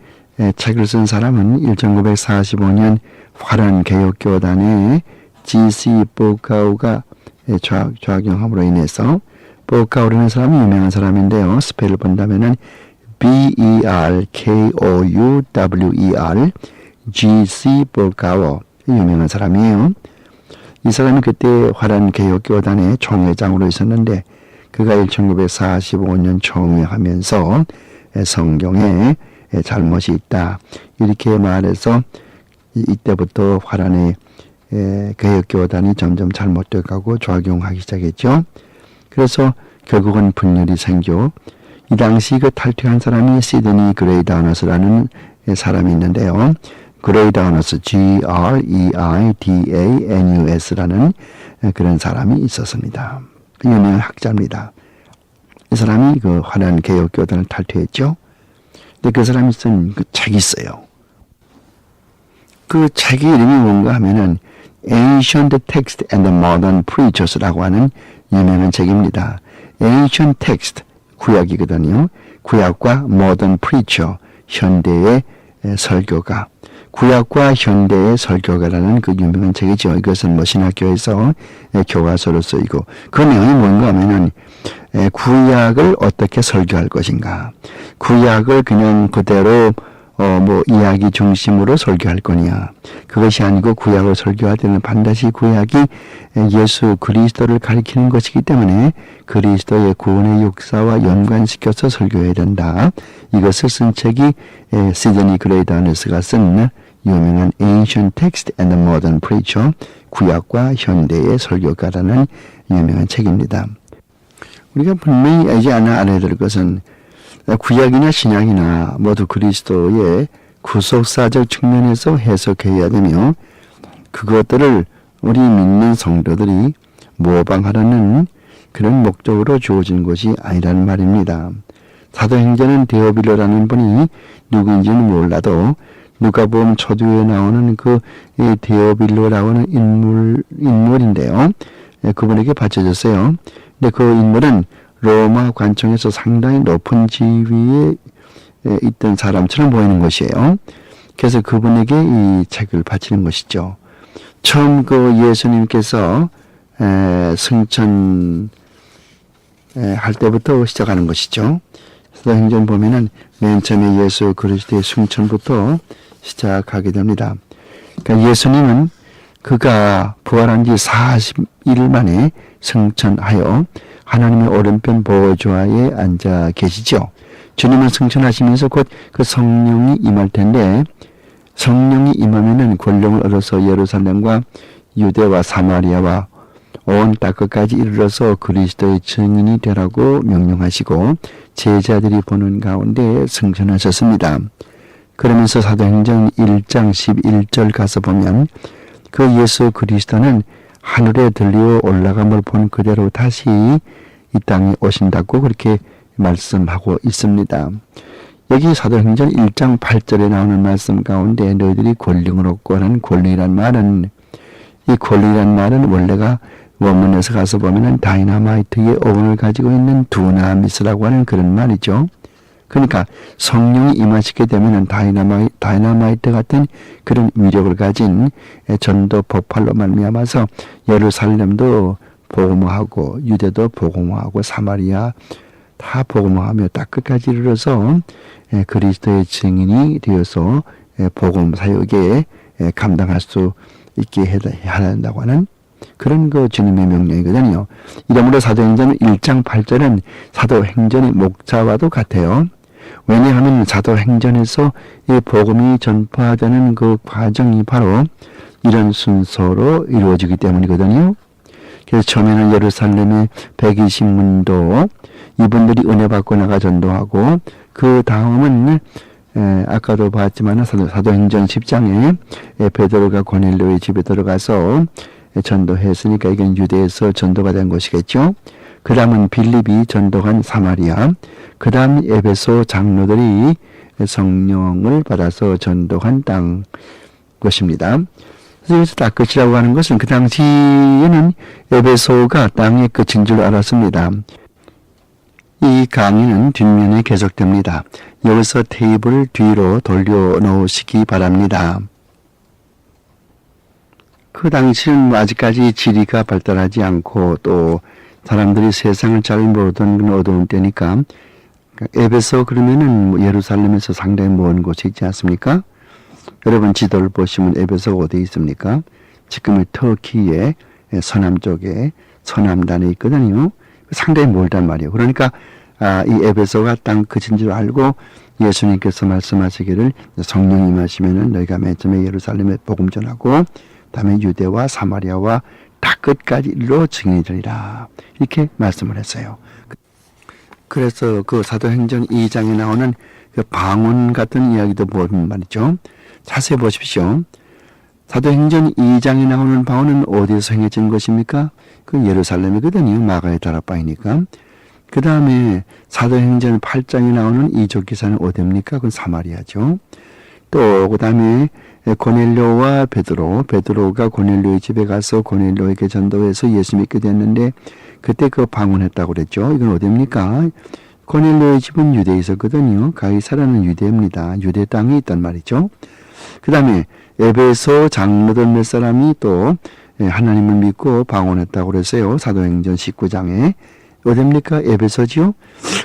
책을 쓴 사람은 1945년 화란 개혁교단의 G.C. 보카우가 좌경함으로 인해서 보카우라는 사람이 유명한 사람인데요. 스펠을 본다면은 B-E-R-K-O-U-W-E-R G.C. 보카우 유명한 사람이에요. 이 사람이 그때 화란 개혁교단의 총회장으로 있었는데 그가 1945년 총회하면서 성경에 잘못이 있다 이렇게 말해서 이때부터 화란의 개혁교단이 점점 잘못되어 가고 좌경하기 시작했죠. 그래서 결국은 분열이 생겨 이 당시 그 탈퇴한 사람이 시드니 그레이다너스라는 사람이 있는데요. 그레이다너스 G-R-E-I-D-A-N-U-S라는 그런 사람이 있었습니다. 유명한 학자입니다. 이 사람이 그 화란 개혁교단을 탈퇴했죠. 근데 그 사람이 쓴 그 책이 있어요. 그 책의 이름이 뭔가 하면은 Ancient Text and the Modern Preachers라고 하는 유명한 책입니다. Ancient Text, 구약이거든요. 구약과 Modern Preacher, 현대의 설교가. 구약과 현대의 설교가라는 그 유명한 책이죠. 이것은 뭐 신학교에서 교과서로 쓰이고 그 내용이 뭔가 하면은 구약을 어떻게 설교할 것인가. 구약을 그냥 그대로 이야기 중심으로 설교할 거냐. 그것이 아니고 구약을 설교할 때는 반드시 구약이 예수 그리스도를 가리키는 것이기 때문에 그리스도의 구원의 역사와 연관시켜서 설교해야 된다. 이것을 쓴 책이 시드니 그레이다너스가 쓴 유명한 Ancient Text and the Modern Preacher, 구약과 현대의 설교가라는 유명한 책입니다. 우리가 분명히 알아야 될 것은 구약이나 신약이나 모두 그리스도의 구속사적 측면에서 해석해야 되며 그것들을 우리 믿는 성도들이 모방하라는 그런 목적으로 주어진 것이 아니라는 말입니다. 사도행전은 데오빌로라는 분이 누구인지는 몰라도 누가복음 초두에 나오는 그 데오빌로라고 하는 인물인데요. 그분에게 바쳐졌어요. 근데 그 인물은 로마 관청에서 상당히 높은 지위에 있던 사람처럼 보이는 것이에요. 그래서 그분에게 이 책을 바치는 것이죠. 처음 그 예수님께서 승천할 때부터 시작하는 것이죠. 사도행전 보면은 맨 처음에 예수 그리스도의 승천부터 시작하게 됩니다. 그러니까 예수님은 그가 부활한 지 40일 만에 승천하여 하나님의 오른편 보좌에 앉아 계시죠. 주님은 승천하시면서 곧 그 성령이 임할 텐데 성령이 임하면은 권능을 얻어서 예루살렘과 유대와 사마리아와 온 땅끝까지 이르러서 그리스도의 증인이 되라고 명령하시고 제자들이 보는 가운데 승천하셨습니다. 그러면서 사도행전 1장 11절 가서 보면 그 예수 그리스도는 하늘에 들려 올라감을 본 그대로 다시 이 땅에 오신다고 그렇게 말씀하고 있습니다. 여기 사도행전 1장 8절에 나오는 말씀 가운데 너희들이 권능을 얻고 하는 권능이란 말은, 이 권능이란 말은 원래가 원문에서 가서 보면은 다이나마이트의 어원을 가지고 있는 두나미스라고 하는 그런 말이죠. 그러니까 성령이 임하시게 되면은 다이나마이트 같은 그런 위력을 가진 전도 폭발로 말미암아서 예루살렘도 복음화하고 유대도 복음화하고 사마리아 다 복음화하며 딱 끝까지 이르러서 그리스도의 증인이 되어서 복음 사역에 감당할 수 있게 해야 한다고 하는 그런 그 주님의 명령이거든요. 이러므로 사도행전 1장 8절은 사도행전의 목자와도 같아요. 왜냐하면 사도행전에서 이 복음이 전파되는 그 과정이 바로 이런 순서로 이루어지기 때문이거든요. 그래서 처음에는 예루살렘의 120문도 이분들이 은혜 받고 나가 전도하고 그 다음은 아까도 봤지만 사도행전 10장에 베드로가 고넬료의 집에 들어가서 전도했으니까 이건 유대에서 전도가 된 곳이겠죠. 그 다음은 빌립이 전도한 사마리아, 그 다음 에베소 장로들이 성령을 받아서 전도한 땅 것입니다. 그래서 여기서 다 끝이라고 하는 것은 그 당시에는 에베소가 땅의 끝인 줄 알았습니다. 이 강의는 뒷면에 계속됩니다. 여기서 테이블을 뒤로 돌려 놓으시기 바랍니다. 그 당시는 아직까지 지리가 발달하지 않고 또 사람들이 세상을 잘 모르던 어두운 때니까 에베소 그러면은 예루살렘에서 상당히 먼 곳이 있지 않습니까? 여러분 지도를 보시면 에베소가 어디에 있습니까? 지금의 터키의 서남쪽에 서남단에 있거든요. 상당히 멀단 말이에요. 그러니까 이 에베소가 땅 끝인 줄 알고 예수님께서 말씀하시기를 성령이 임하시면은 너희가 맨 처음에 예루살렘에 복음 전하고 다음에 유대와 사마리아와 다 끝까지 일로 증인이 되리라 이렇게 말씀을 했어요. 그래서 그 사도행전 2장에 나오는 그 방언 같은 이야기도 보면 말이죠. 자세히 보십시오. 사도행전 2장에 나오는 방언은 어디에서 행해진 것입니까? 그 예루살렘이거든요. 마가의 다락방이니까. 그 다음에 사도행전 8장에 나오는 이적 기사는 어디입니까? 그건 사마리아죠. 또 그 다음에 고넬료와 베드로가 고넬료의 집에 가서 고넬료에게 전도해서 예수 믿게 됐는데 그때 그 방문했다고 그랬죠. 이건 어디입니까? 고넬료의 집은 유대에 있었거든요. 가이사라는 유대입니다. 유대 땅에 있단 말이죠. 그 다음에 에베소 장로들 몇 사람이 또 하나님을 믿고 방언했다고 그랬어요. 사도행전 19장에. 어디입니까? 에베소지요.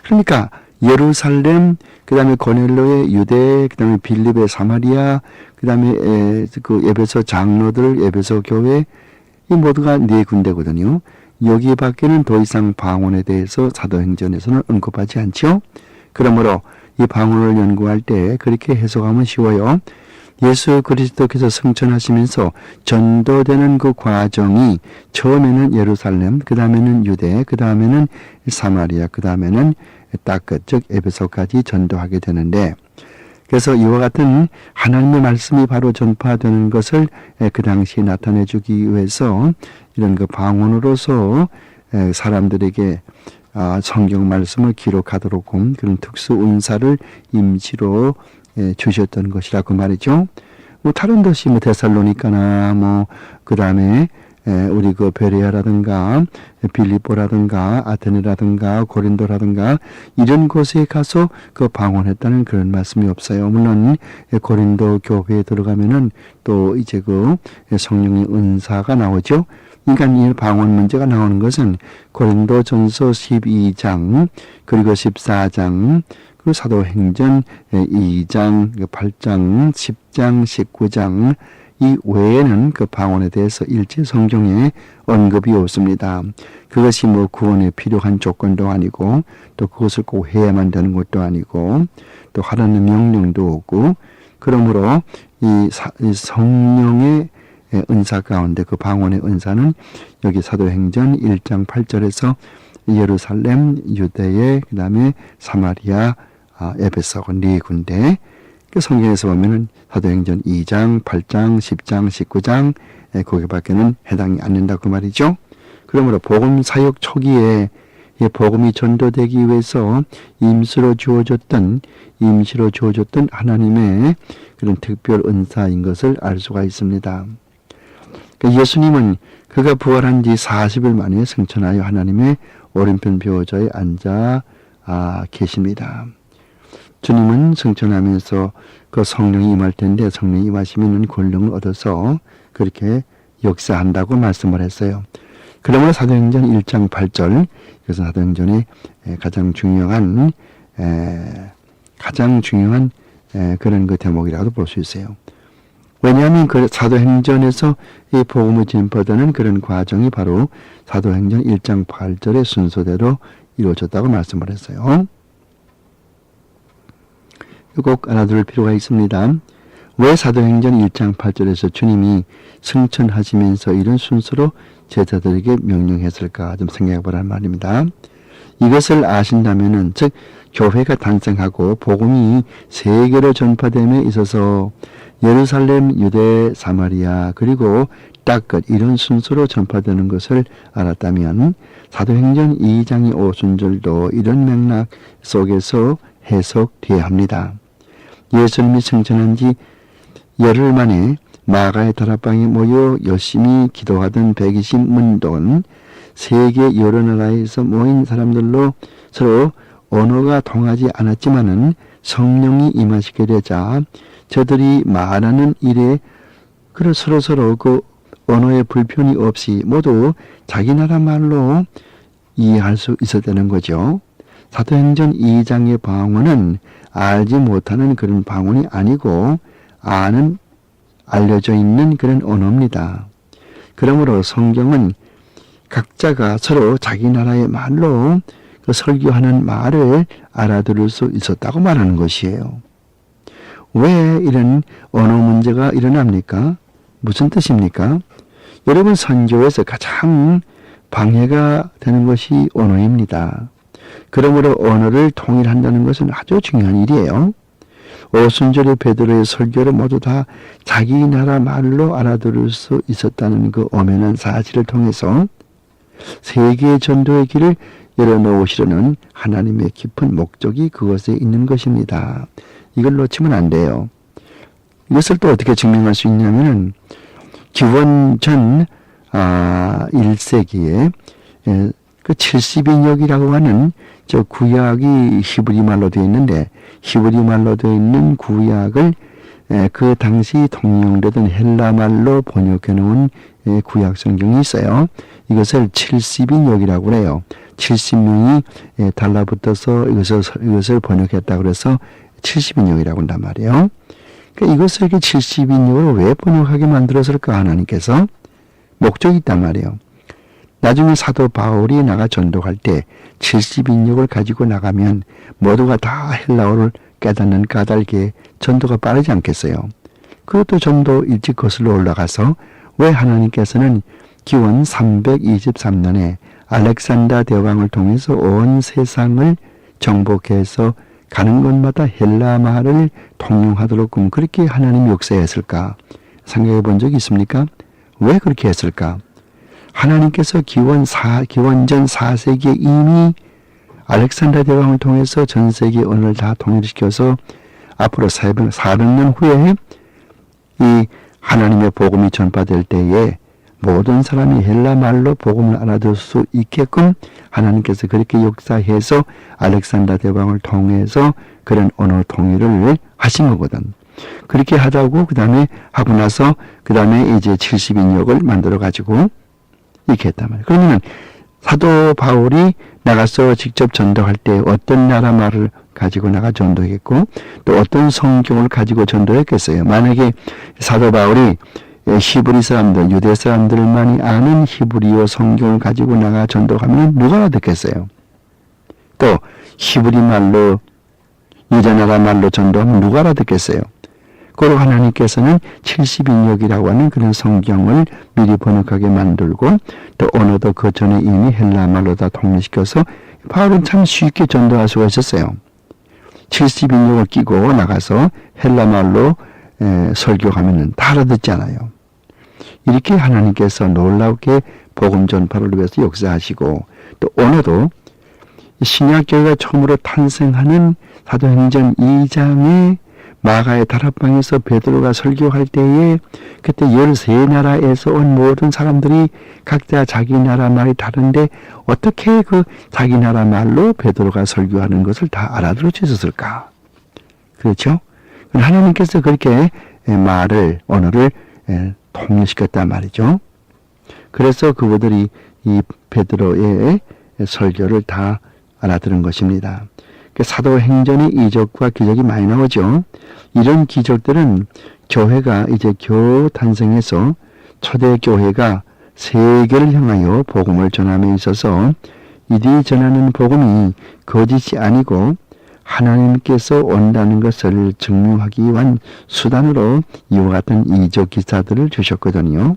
그러니까 예루살렘, 그 다음에 고넬로의 유대, 그 다음에 빌립의 사마리아, 그 다음에 그 에베소 장로들, 에베소 교회, 이 모두가 네 군데거든요. 여기 밖에는 더 이상 방언에 대해서 사도행전에서는 언급하지 않죠. 그러므로 이 방언을 연구할 때 그렇게 해석하면 쉬워요. 예수 그리스도께서 승천하시면서 전도되는 그 과정이 처음에는 예루살렘, 그 다음에는 유대, 그 다음에는 사마리아, 그 다음에는 땅끝, 즉 에베소까지 전도하게 되는데 그래서 이와 같은 하나님의 말씀이 바로 전파되는 것을 그 당시에 나타내 주기 위해서 이런 그 방언으로서 사람들에게 성경 말씀을 기록하도록 그런 특수 은사를 임시로 주셨던 것이라고 말이죠. 뭐 다른 도시 뭐 데살로니카나 뭐 그다음에 우리 그 베레아라든가 빌립보라든가 아테네라든가 고린도라든가 이런 곳에 가서 그 방언했다는 그런 말씀이 없어요. 물론 고린도 교회에 들어가면은 또 이제 그 성령의 은사가 나오죠. 그러니까 이 방언 문제가 나오는 것은 고린도전서 12장 그리고 14장 그 사도행전 2장, 8장, 10장, 19장 이 외에는 그 방언에 대해서 일체 성경에 언급이 없습니다. 그것이 뭐 구원에 필요한 조건도 아니고 또 그것을 꼭 해야만 되는 것도 아니고 또 하라는 명령도 없고 그러므로 이 성령의 은사 가운데 그 방언의 은사는 여기 사도행전 1장 8절에서 예루살렘, 유대에, 그 다음에 사마리아, 에베소 네 군데, 그 성경에서 보면은 사도행전 2장, 8장, 10장, 19장 거기밖에는 해당이 안 된다고 말이죠. 그러므로 복음 사역 초기에 이 복음이 전도되기 위해서 임시로 주어졌던 하나님의 그런 특별 은사인 것을 알 수가 있습니다. 그러니까 예수님은 그가 부활한 지 40일 만에 승천하여 하나님의 오른편 보좌에 앉아 계십니다. 주님은 승천하면서 그 성령이 임할 텐데 성령이 임하시면 권능을 얻어서 그렇게 역사한다고 말씀을 했어요. 그러므로 사도행전 1장 8절, 이것은 사도행전의 가장 중요한 그런 그 대목이라고 볼 수 있어요. 왜냐하면 그 사도행전에서 이 복음을 전파되는 그런 과정이 바로 사도행전 1장 8절의 순서대로 이루어졌다고 말씀을 했어요. 꼭 알아둘 필요가 있습니다. 왜 사도행전 1장 8절에서 주님이 승천하시면서 이런 순서로 제자들에게 명령했을까 좀 생각해 보란 말입니다. 이것을 아신다면은 즉 교회가 탄생하고 복음이 세계로 전파됨에 있어서 예루살렘, 유대, 사마리아 그리고 땅끝 이런 순서로 전파되는 것을 알았다면 사도행전 2장의 오순절도 이런 맥락 속에서 해석돼야 합니다. 예수님이 승천한 지 열흘 만에 마가의 다락방에 모여 열심히 기도하던 120문돈 세계 여러 나라에서 모인 사람들로 서로 언어가 통하지 않았지만은 성령이 임하시게 되자 저들이 말하는 일에 서로 그 언어의 불편이 없이 모두 자기 나라 말로 이해할 수 있었다는 거죠. 사도행전 2장의 방언은 알지 못하는 그런 방언이 아니고 알려져 있는 그런 언어입니다. 그러므로 성경은 각자가 서로 자기 나라의 말로 그 설교하는 말을 알아들을 수 있었다고 말하는 것이에요. 왜 이런 언어 문제가 일어납니까? 무슨 뜻입니까? 여러분 선교에서 가장 방해가 되는 것이 언어입니다. 그러므로 언어를 통일한다는 것은 아주 중요한 일이에요. 오순절의 베드로의 설교를 모두 다 자기 나라 말로 알아들을 수 있었다는 그 엄연한 사실을 통해서 세계 전도의 길을 열어놓으시려는 하나님의 깊은 목적이 그것에 있는 것입니다. 이걸 놓치면 안 돼요. 이것을 또 어떻게 증명할 수 있냐면은 기원전 1세기에 그 70인역이라고 하는 저 구약이 히브리 말로 되어 있는데 히브리 말로 되어 있는 구약을 그 당시 통용되던 헬라 말로 번역해 놓은 구약 성경이 있어요. 이것을 70인역이라고 그래요. 70명이 달라붙어서 이것을 번역했다고 그래서 70인역이라고 한단 말이에요. 그러니까 이것을 이렇게 70인역으로 왜 번역하게 만들었을까 하나님께서 목적이 있단 말이에요. 나중에 사도 바울이 나가 전도할 때 70인역을 가지고 나가면 모두가 다 헬라어를 깨닫는 까닭에 전도가 빠르지 않겠어요. 그것도 전도 일찍 거슬러 올라가서 왜 하나님께서는 기원 323년에 알렉산더 대왕을 통해서 온 세상을 정복해서 가는 곳마다 헬라 말을 통용하도록 그렇게 하나님이 역사했을까? 생각해 본 적이 있습니까? 왜 그렇게 했을까? 하나님께서 기원전 4세기에 이미 알렉산더 대왕을 통해서 전 세계 언어를 다 통일시켜서 앞으로 400년 후에 이 하나님의 복음이 전파될 때에 모든 사람이 헬라 말로 복음을 알아들을 수 있게끔 하나님께서 그렇게 역사해서 알렉산더 대왕을 통해서 그런 언어 통일을 하신 거거든. 그렇게 하자고 그 다음에 하고 나서 그 다음에 이제 70인역을 만들어 가지고 이렇게 했단 말이에요. 그러면 사도 바울이 나가서 직접 전도할 때 어떤 나라 말을 가지고 나가 전도했고 또 어떤 성경을 가지고 전도했겠어요. 만약에 사도 바울이 히브리 사람들, 유대 사람들만이 아는 히브리어 성경을 가지고 나가 전도하면 누가 알아듣겠어요? 또 히브리 말로 유대 나라 말로 전도하면 누가 알아듣겠어요? 그리고 하나님께서는 70인역이라고 하는 그런 성경을 미리 번역하게 만들고 또 언어도 그 전에 이미 헬라 말로 다 통일시켜서 바울은 참 쉽게 전도할 수가 있었어요. 70인역을 끼고 나가서 헬라 말로 설교하면 다 알아듣잖아요. 이렇게 하나님께서 놀랍게 복음 전파를 위해서 역사하시고 또 언어도 신약교회가 처음으로 탄생하는 사도행전 2장에 마가의 다락방에서 베드로가 설교할 때에 그때 13나라에서 온 모든 사람들이 각자 자기 나라 말이 다른데 어떻게 그 자기 나라 말로 베드로가 설교하는 것을 다 알아들을 수 있었을까? 그렇죠? 하나님께서 그렇게 언어를 통일시켰단 말이죠. 그래서 그분들이 이 베드로의 설교를 다 알아들은 것입니다. 사도행전의 이적과 기적이 많이 나오죠. 이런 기적들은 교회가 이제 겨우 탄생해서 초대교회가 세계를 향하여 복음을 전함에 있어서 이들이 전하는 복음이 거짓이 아니고 하나님께서 온다는 것을 증명하기 위한 수단으로 이와 같은 이적 기사들을 주셨거든요.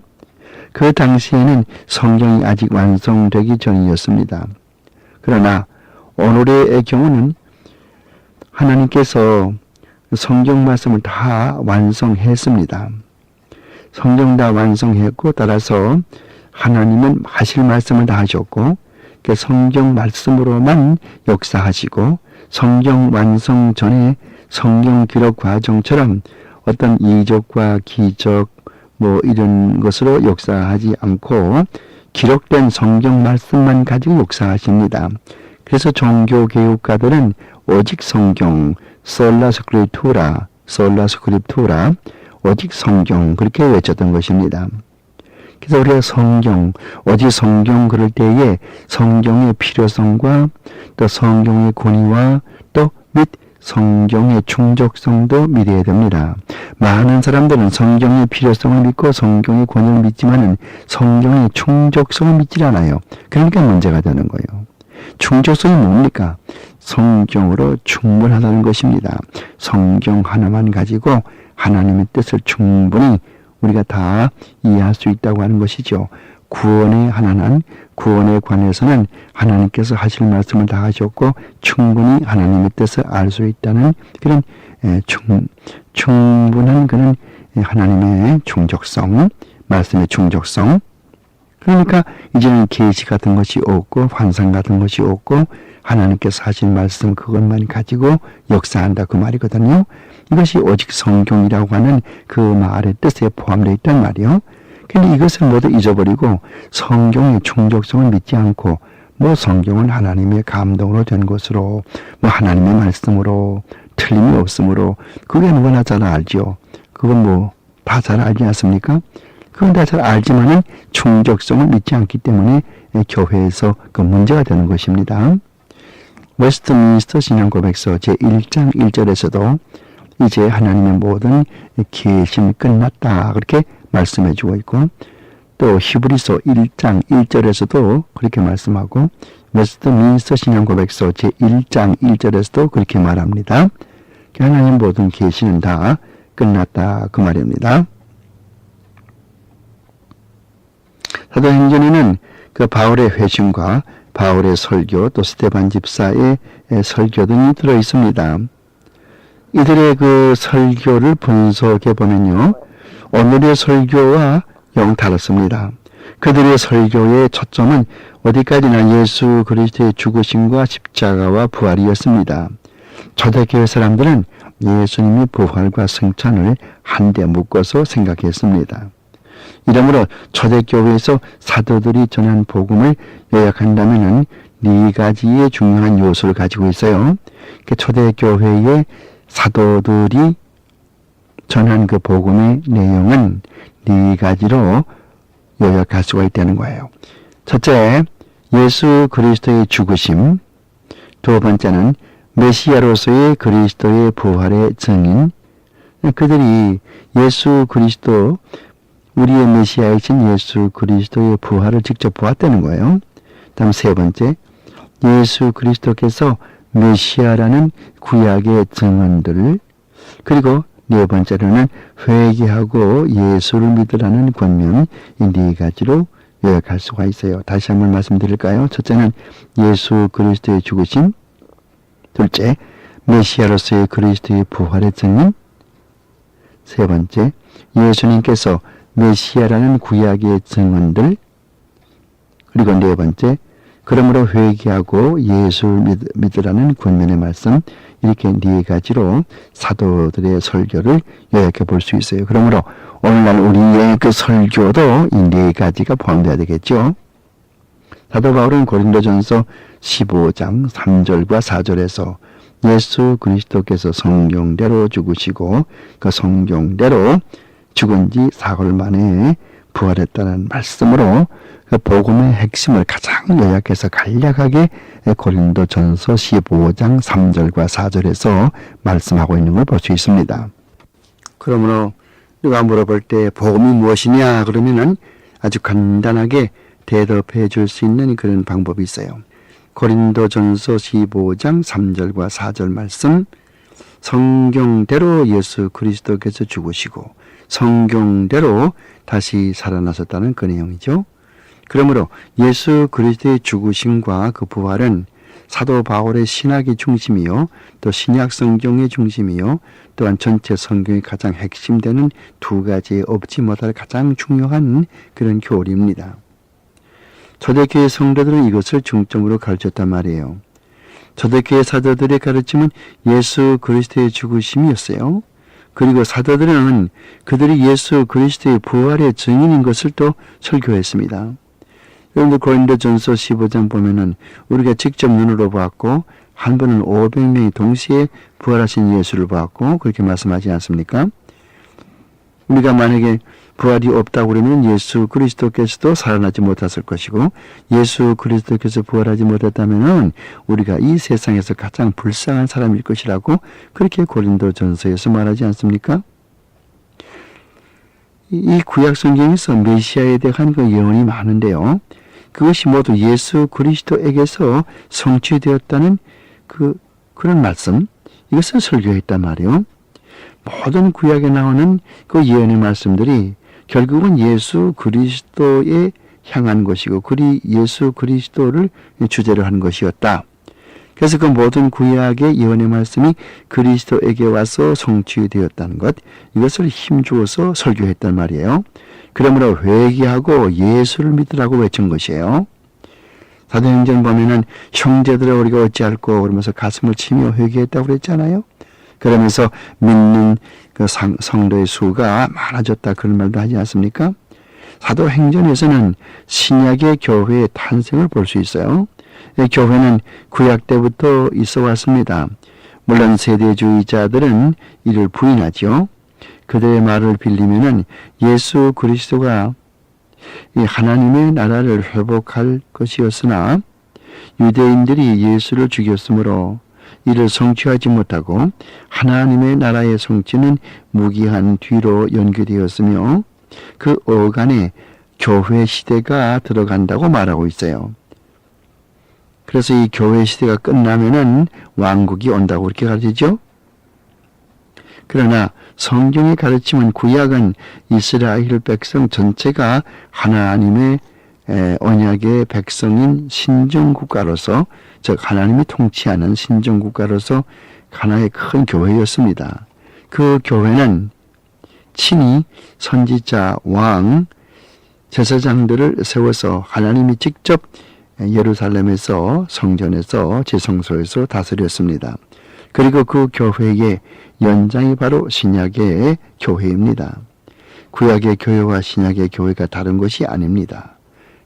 그 당시에는 성경이 아직 완성되기 전이었습니다. 그러나 오늘의 경우는 하나님께서 성경 말씀을 다 완성했습니다. 성경 다 완성했고 따라서 하나님은 하실 말씀을 다 하셨고 그 성경 말씀으로만 역사하시고 성경 완성 전에 성경 기록 과정처럼 어떤 이적과 기적 이런 것으로 역사하지 않고 기록된 성경 말씀만 가지고 역사하십니다. 그래서 종교개혁가들은 오직 성경, 솔라 스크립투라, 오직 성경 그렇게 외쳤던 것입니다. 그래서 우리가 오직 성경 그럴 때에 성경의 필요성과 또 성경의 권위와 또 및 성경의 충족성도 믿어야 됩니다. 많은 사람들은 성경의 필요성을 믿고 성경의 권위를 믿지만은 성경의 충족성을 믿질 않아요. 그러니까 문제가 되는 거예요. 충족성이 뭡니까? 성경으로 충분하다는 것입니다. 성경 하나만 가지고 하나님의 뜻을 충분히 우리가 다 이해할 수 있다고 하는 것이죠. 구원에 관해서는 하나님께서 하실 말씀을 다 하셨고 충분히 하나님의 뜻을 알 수 있다는 그런 충분한 그런 하나님의 충족성, 말씀의 충족성. 그러니까 이제는 계시 같은 것이 없고 환상 같은 것이 없고 하나님께서 하신 말씀 그것만 가지고 역사한다 그 말이거든요. 이것이 오직 성경이라고 하는 그 말의 뜻에 포함되어 있단 말이요. 근데 이것을 모두 잊어버리고 성경의 충족성을 믿지 않고 성경은 하나님의 감동으로 된 것으로 하나님의 말씀으로 틀림이 없으므로 그게 누구나 잘 알죠. 그건 다 잘 알지 않습니까? 그건 다 잘 알지만은 충족성을 믿지 않기 때문에 교회에서 그 문제가 되는 것입니다. 웨스트민스터 신앙고백서 제1장 1절에서도 이제 하나님의 모든 계심이 끝났다 그렇게 말씀해 주고 있고 또 히브리서 1장 1절에서도 그렇게 말씀하고 웨스트민스터 신앙고백서 제1장 1절에서도 그렇게 말합니다. 하나님 모든 계시는 다 끝났다 그 말입니다. 사도행전에는 그 바울의 회심과 바울의 설교 또 스데반 집사의 설교 등이 들어 있습니다. 이들의 그 설교를 분석해 보면요. 오늘의 설교와 영 다릅니다. 그들의 설교의 초점은 어디까지나 예수 그리스도의 죽으심과 십자가와 부활이었습니다. 초대교회 사람들은 예수님의 부활과 승천을 한데 묶어서 생각했습니다. 이러므로 초대교회에서 사도들이 전한 복음을 요약한다면 네 가지의 중요한 요소를 가지고 있어요. 초대교회의 사도들이 전한 그 복음의 내용은 네 가지로 요약할 수가 있다는 거예요. 첫째, 예수 그리스도의 죽으심. 두 번째는 메시아로서의 그리스도의 부활의 증인. 그들이 예수 그리스도 우리의 메시아이신 예수 그리스도의 부활을 직접 보았다는 거예요. 다음 세 번째, 예수 그리스도께서 메시아라는 구약의 증언들 그리고 네 번째로는 회개하고 예수를 믿으라는 권면, 이 네 가지로 요약할 수가 있어요. 다시 한번 말씀드릴까요? 첫째는 예수 그리스도의 죽으심, 둘째 메시아로서의 그리스도의 부활의 증인, 세 번째 예수님께서 메시아라는 구약의 증언들, 그리고 네 번째 그러므로 회개하고 예수를 믿으라는 권면의 말씀, 이렇게 네 가지로 사도들의 설교를 요약해 볼 수 있어요. 그러므로 오늘날 우리의 그 설교도 이 네 가지가 포함되어야 되겠죠. 사도 바울은 고린도전서 15장 3절과 4절에서 예수 그리스도께서 성경대로 죽으시고 그 성경대로 죽은 지 사흘 만에 부활했다는 말씀으로 그 복음의 핵심을 가장 요약해서 간략하게 고린도전서 15장 3절과 4절에서 말씀하고 있는 걸 볼 수 있습니다. 그러므로 누가 물어볼 때 복음이 무엇이냐 그러면은 아주 간단하게 대답해 줄 수 있는 그런 방법이 있어요. 고린도전서 15장 3절과 4절 말씀, 성경대로 예수 그리스도께서 죽으시고 성경대로 다시 살아나셨다는 그 내용이죠. 그러므로 예수 그리스도의 죽으심과 그 부활은 사도 바울의 신학의 중심이요, 또 신약 성경의 중심이요, 또한 전체 성경의 가장 핵심되는 두 가지에 없지 못할 가장 중요한 그런 교리입니다. 초대교회 성도들은 이것을 중점으로 가르쳤단 말이에요. 초대교회 사도들의 가르침은 예수 그리스도의 죽으심이었어요. 그리고 사도들은 그들이 예수 그리스도의 부활의 증인인 것을 또 설교했습니다. 여러분들 고린도전서 15장 보면은 우리가 직접 눈으로 보았고 한 번은 500명이 동시에 부활하신 예수를 보았고 그렇게 말씀하지 않습니까? 우리가 만약에 부활이 없다고 그러면 예수 그리스도께서도 살아나지 못했을 것이고 예수 그리스도께서 부활하지 못했다면 우리가 이 세상에서 가장 불쌍한 사람일 것이라고 그렇게 고린도전서에서 말하지 않습니까? 이 구약 성경에서 메시아에 대한 그 예언이 많은데요. 그것이 모두 예수 그리스도에게서 성취되었다는 그런 말씀, 이것을 설교했단 말이에요. 모든 구약에 나오는 그 예언의 말씀들이 결국은 예수 그리스도에 향한 것이고 예수 그리스도를 주제로 한 것이었다. 그래서 그 모든 구약의 예언의 말씀이 그리스도에게 와서 성취되었다는 것, 이것을 힘주어서 설교했단 말이에요. 그러므로 회개하고 예수를 믿으라고 외친 것이에요. 사도행전 보면은 형제들아 우리가 어찌할꼬 그러면서 가슴을 치며 회개했다고 그랬잖아요. 그러면서 믿는 그 성도의 수가 많아졌다 그런 말도 하지 않습니까? 사도행전에서는 신약의 교회의 탄생을 볼 수 있어요. 교회는 구약 때부터 있어 왔습니다. 물론 세대주의자들은 이를 부인하죠. 그들의 말을 빌리면은 예수 그리스도가 이 하나님의 나라를 회복할 것이었으나 유대인들이 예수를 죽였으므로 이를 성취하지 못하고 하나님의 나라의 성취는 무기한 뒤로 연기되었으며 그 어간에 교회 시대가 들어간다고 말하고 있어요. 그래서 이 교회 시대가 끝나면은 왕국이 온다고 그렇게 가르치죠. 그러나 성경의 가르침은 구약은 이스라엘 백성 전체가 하나님의 언약의 백성인 신정국가로서, 즉 하나님이 통치하는 신정국가로서 하나의 큰 교회였습니다. 그 교회는 친히 선지자, 왕, 제사장들을 세워서 하나님이 직접 예루살렘에서 성전에서 지성소에서 다스렸습니다. 그리고 그 교회의 연장이 바로 신약의 교회입니다. 구약의 교회와 신약의 교회가 다른 것이 아닙니다.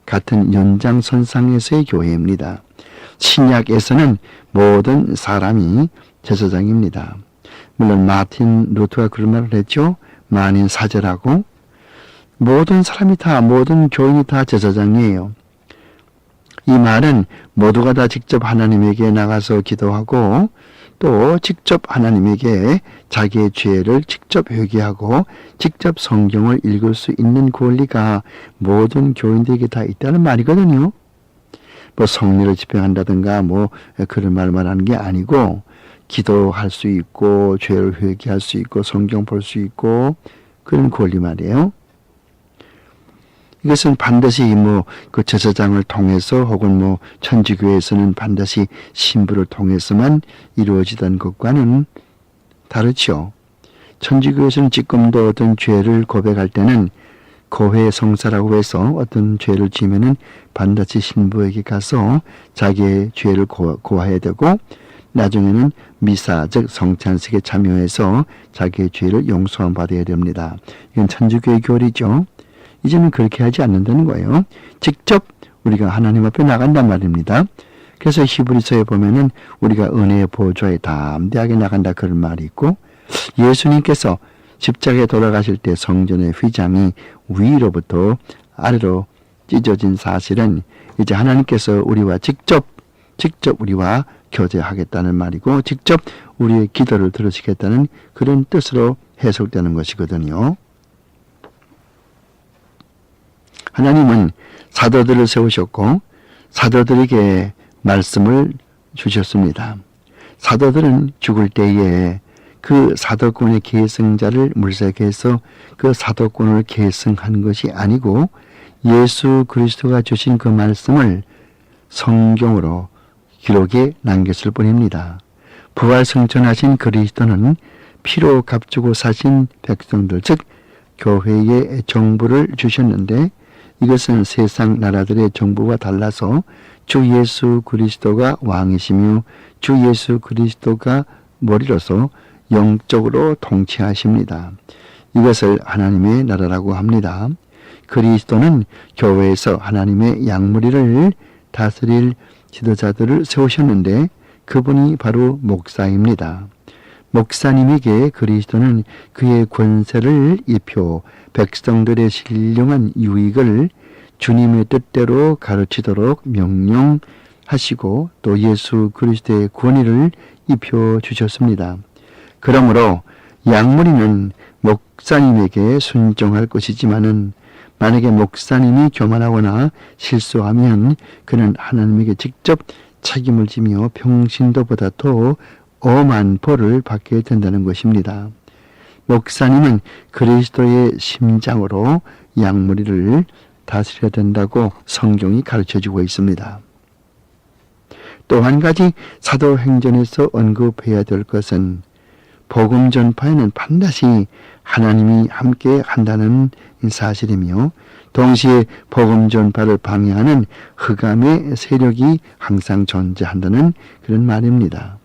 같은 연장선상에서의 교회입니다. 신약에서는 모든 사람이 제사장입니다. 물론 마틴 루터가 그런 말을 했죠. 만인 사제라고. 모든 사람이 다, 모든 교인이 다 제사장이에요. 이 말은 모두가 다 직접 하나님에게 나가서 기도하고 또 직접 하나님에게 자기의 죄를 직접 회개하고 직접 성경을 읽을 수 있는 권리가 모든 교인들에게 다 있다는 말이거든요. 뭐 성례를 집행한다든가 뭐 그런 말만 하는 게 아니고 기도할 수 있고 죄를 회개할 수 있고 성경 볼 수 있고 그런 권리 말이에요. 이것은 반드시 그 제사장을 통해서 혹은 천주교에서는 반드시 신부를 통해서만 이루어지던 것과는 다르죠. 천주교에서는 지금도 어떤 죄를 고백할 때는 고해 성사라고 해서 어떤 죄를 지으면은 반드시 신부에게 가서 자기의 죄를 고해야 되고 나중에는 미사 즉 성찬식에 참여해서 자기의 죄를 용서함 받아야 됩니다. 이건 천주교의 교리죠. 이제는 그렇게 하지 않는다는 거예요. 직접 우리가 하나님 앞에 나간단 말입니다. 그래서 히브리서에 보면은 우리가 은혜의 보좌에 담대하게 나간다 그런 말이 있고 예수님께서 십자가에 돌아가실 때 성전의 휘장이 위로부터 아래로 찢어진 사실은 이제 하나님께서 우리와 직접 우리와 교제하겠다는 말이고 직접 우리의 기도를 들으시겠다는 그런 뜻으로 해석되는 것이거든요. 하나님은 사도들을 세우셨고 사도들에게 말씀을 주셨습니다. 사도들은 죽을 때에 그 사도권의 계승자를 물색해서 그 사도권을 계승한 것이 아니고 예수 그리스도가 주신 그 말씀을 성경으로 기록에 남겼을 뿐입니다. 부활 승천하신 그리스도는 피로 값주고 사신 백성들 즉 교회에 정부를 주셨는데 이것은 세상 나라들의 정부와 달라서 주 예수 그리스도가 왕이시며 주 예수 그리스도가 머리로서 영적으로 통치하십니다. 이것을 하나님의 나라라고 합니다. 그리스도는 교회에서 하나님의 양무리를 다스릴 지도자들을 세우셨는데 그분이 바로 목사입니다. 목사님에게 그리스도는 그의 권세를 입혀 백성들의 신령한 유익을 주님의 뜻대로 가르치도록 명령하시고 또 예수 그리스도의 권위를 입혀 주셨습니다. 그러므로 양무리는 목사님에게 순종할 것이지만은 만약에 목사님이 교만하거나 실수하면 그는 하나님에게 직접 책임을 지며 평신도보다 더 엄한 벌을 받게 된다는 것입니다. 목사님은 그리스도의 심장으로 양무리를 다스려야 된다고 성경이 가르쳐주고 있습니다. 또 한 가지 사도행전에서 언급해야 될 것은 복음 전파에는 반드시 하나님이 함께 한다는 사실이며 동시에 복음 전파를 방해하는 흑암의 세력이 항상 존재한다는 그런 말입니다.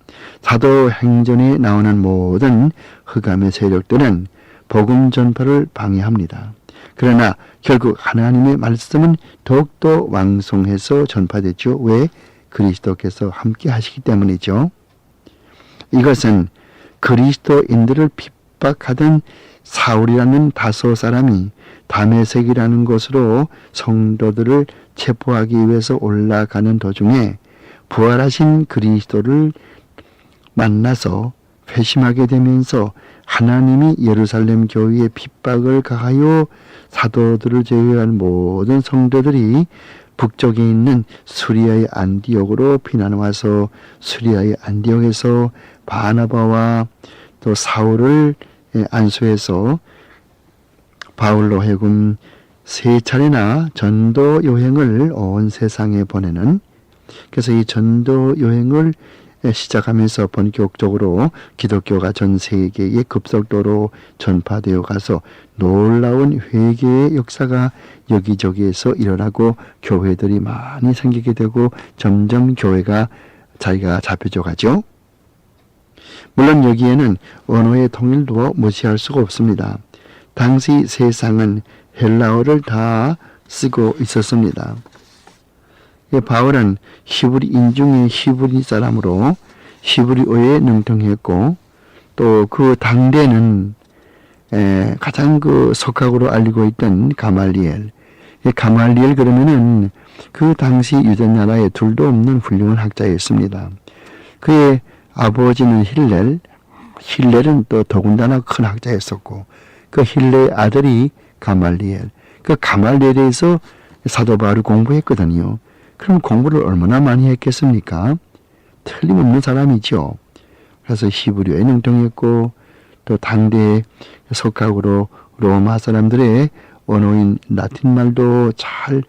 사도행전에 나오는 모든 흑암의 세력들은 복음 전파를 방해합니다. 그러나 결국 하나님의 말씀은 더욱더 왕성해서 전파되죠. 왜? 그리스도께서 함께 하시기 때문이죠. 이것은 그리스도인들을 핍박하던 사울이라는 다소 사람이 다메섹이라는 곳으로 성도들을 체포하기 위해서 올라가는 도중에 부활하신 그리스도를 만나서 회심하게 되면서 하나님이 예루살렘 교회에 핍박을 가하여 사도들을 제외한 모든 성도들이 북쪽에 있는 수리아의 안디옥으로 피난와서 수리아의 안디옥에서 바나바와 또 사울을 안수해서 바울로 하여금 3차례나 전도 여행을 온 세상에 보내는 그래서 이 전도 여행을 시작하면서 본격적으로 기독교가 전 세계에 급속도로 전파되어 가서 놀라운 회개의 역사가 여기저기에서 일어나고 교회들이 많이 생기게 되고 점점 교회가 자리가 잡혀져 가죠. 물론 여기에는 언어의 통일도 무시할 수가 없습니다. 당시 세상은 헬라어를 다 쓰고 있었습니다. 바울은 히브리인 중에 히브리 사람으로 히브리어에 능통했고 또 그 당대는 가장 그 석학으로 알리고 있던 가말리엘 그러면은 그 당시 유대 나라에 둘도 없는 훌륭한 학자였습니다. 그의 아버지는 힐렐은 또 더군다나 큰 학자였었고 그 힐렐의 아들이 가말리엘 그 가말리엘에서 사도 바울이 공부했거든요. 그럼 공부를 얼마나 많이 했겠습니까? 틀림없는 사람이죠. 가서 히브리어에 능통했고 또 당대의 석학으로 로마 사람들의 언어인 라틴 말도 잘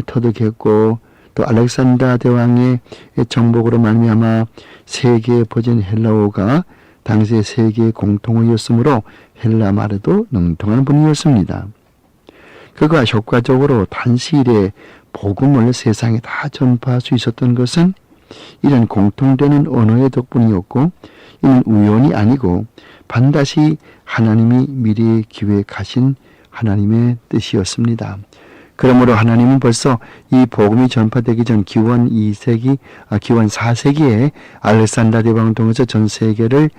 터득했고 또 알렉산더 대왕의 정복으로 말미암아 세계에 퍼진 헬라어가 당시의 세계의 공통어였으므로 헬라 말에도 능통한 분이었습니다. 그가 효과적으로 단시일에 복음을 세상에 다 전파할 수 있었던 것은 이런 공통되는 언어의 덕분이었고 이는 우연이 아니고 반드시 하나님이 미리 기획하신 하나님의 뜻이었습니다. 그러므로 하나님은 벌써 이 복음이 전파되기 전 기원 4세기에 알렉산더 대왕을 통해서 전 세계를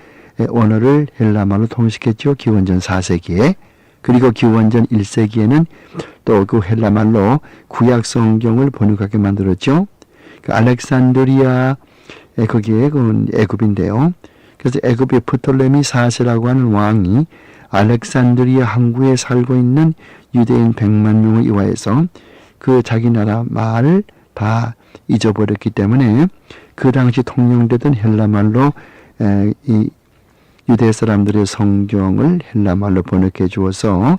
언어를 헬라말로 통일시켰죠. 기원전 4세기에. 그리고 기원전 1세기에는 또 그 헬라말로 구약 성경을 번역하게 만들었죠. 그 알렉산드리아 거기에 그 애굽인데요. 그래서 애굽의 프톨레미 4세라고 하는 왕이 알렉산드리아 항구에 살고 있는 유대인 100만 명을 이화해서 그 자기 나라 말을 다 잊어버렸기 때문에 그 당시 통용되던 헬라말로 이 유대 사람들의 성경을 헬라말로 번역해 주어서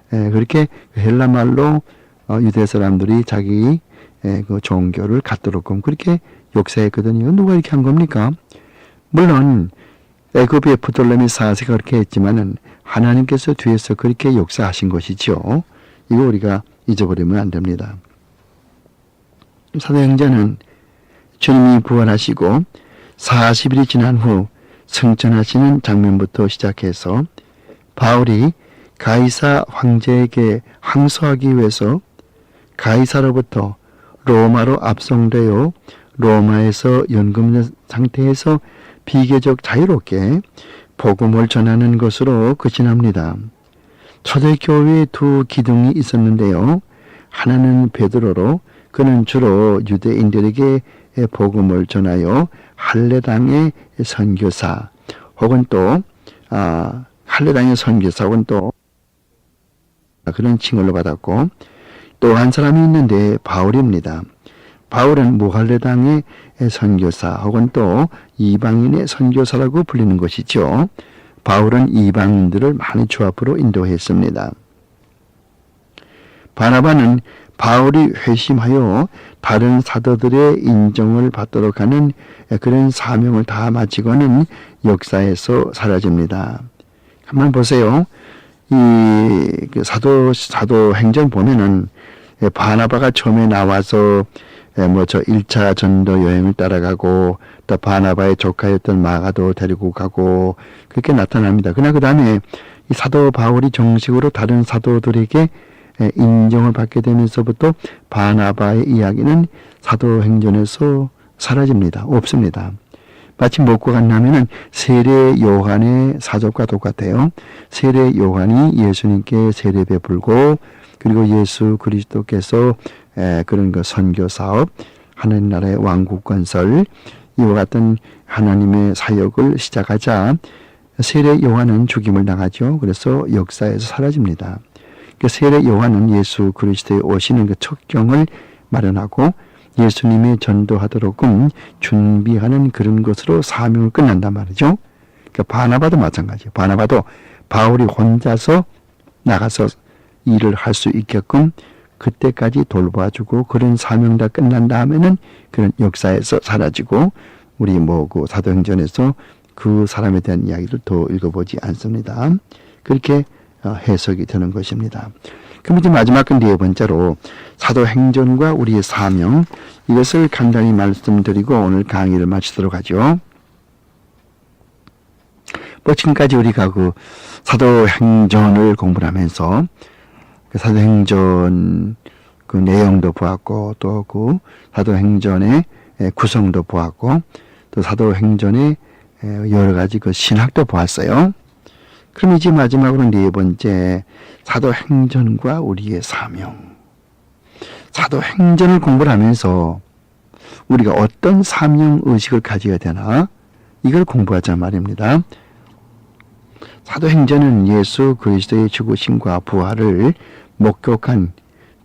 그렇게 헬라말로 유대 사람들이 자기 그 종교를 갖도록끔 그렇게 역사했거든요. 누가 이렇게 한 겁니까? 물론 애굽의 프톨레미 4세가 그렇게 했지만은 하나님께서 뒤에서 그렇게 역사하신 것이죠. 이거 우리가 잊어버리면 안 됩니다. 사도행전은 주님이 부활하시고 40일이 지난 후 승천하시는 장면부터 시작해서 바울이 가이사 황제에게 항소하기 위해서 가이사로부터 로마로 압송되어 로마에서 연금된 상태에서 비교적 자유롭게 복음을 전하는 것으로 끝이납니다. 초대교회에 두 기둥이 있었는데요. 하나는 베드로로 그는 주로 유대인들에게 복음을 전하여 할례당의 선교사 혹은 또 할례당의 선교사 혹은 또 그런 칭호를 받았고 또 한 사람이 있는데 바울입니다. 바울은 무할례당의 선교사 혹은 또 이방인의 선교사라고 불리는 것이죠. 바울은 이방인들을 많이 주 앞으로 인도했습니다. 바나바는 바울이 회심하여 다른 사도들의 인정을 받도록 하는 그런 사명을 다 마치고는 역사에서 사라집니다. 한번 보세요. 이 사도행전 보면은 바나바가 처음에 나와서 저 1차 전도 여행을 따라가고 또 바나바의 조카였던 마가도 데리고 가고 그렇게 나타납니다. 그러나 그 다음에 이 사도 바울이 정식으로 다른 사도들에게 인정을 받게 되면서부터 바나바의 이야기는 사도행전에서 사라집니다. 없습니다. 마치 뭐가 같냐면은 세례 요한의 사적과 똑같아요. 세례 요한이 예수님께 세례 베풀고 그리고 예수 그리스도께서 그런 그 선교 사업, 하나님 나라의 왕국 건설 이와 같은 하나님의 사역을 시작하자 세례 요한은 죽임을 당하죠. 그래서 역사에서 사라집니다. 그 세례 요한은 예수 그리스도의 오시는 그 척경을 마련하고 예수님의 전도하도록끔 준비하는 그런 것으로 사명을 끝난단 말이죠. 그러니까 바나바도 마찬가지예요. 바나바도 바울이 혼자서 나가서 일을 할 수 있게끔 그때까지 돌봐주고 그런 사명 다 끝난 다음에는 그런 역사에서 사라지고 우리 그 사도행전에서 그 사람에 대한 이야기를 더 읽어보지 않습니다. 그렇게 해석이 되는 것입니다. 그럼 이제 마지막 네 번째로 사도행전과 우리의 사명 이것을 간단히 말씀드리고 오늘 강의를 마치도록 하죠. 지금까지 우리가 그 사도행전을 공부를 하면서 그 사도행전 그 내용도 보았고 또 그 사도행전의 구성도 보았고 또 사도행전의 여러 가지 그 신학도 보았어요. 그럼 이제 마지막으로 네 번째 사도행전과 우리의 사명. 사도행전을 공부를 하면서 우리가 어떤 사명 의식을 가져야 되나 이걸 공부하자 말입니다. 사도행전은 예수 그리스도의 죽으심과 부활을 목격한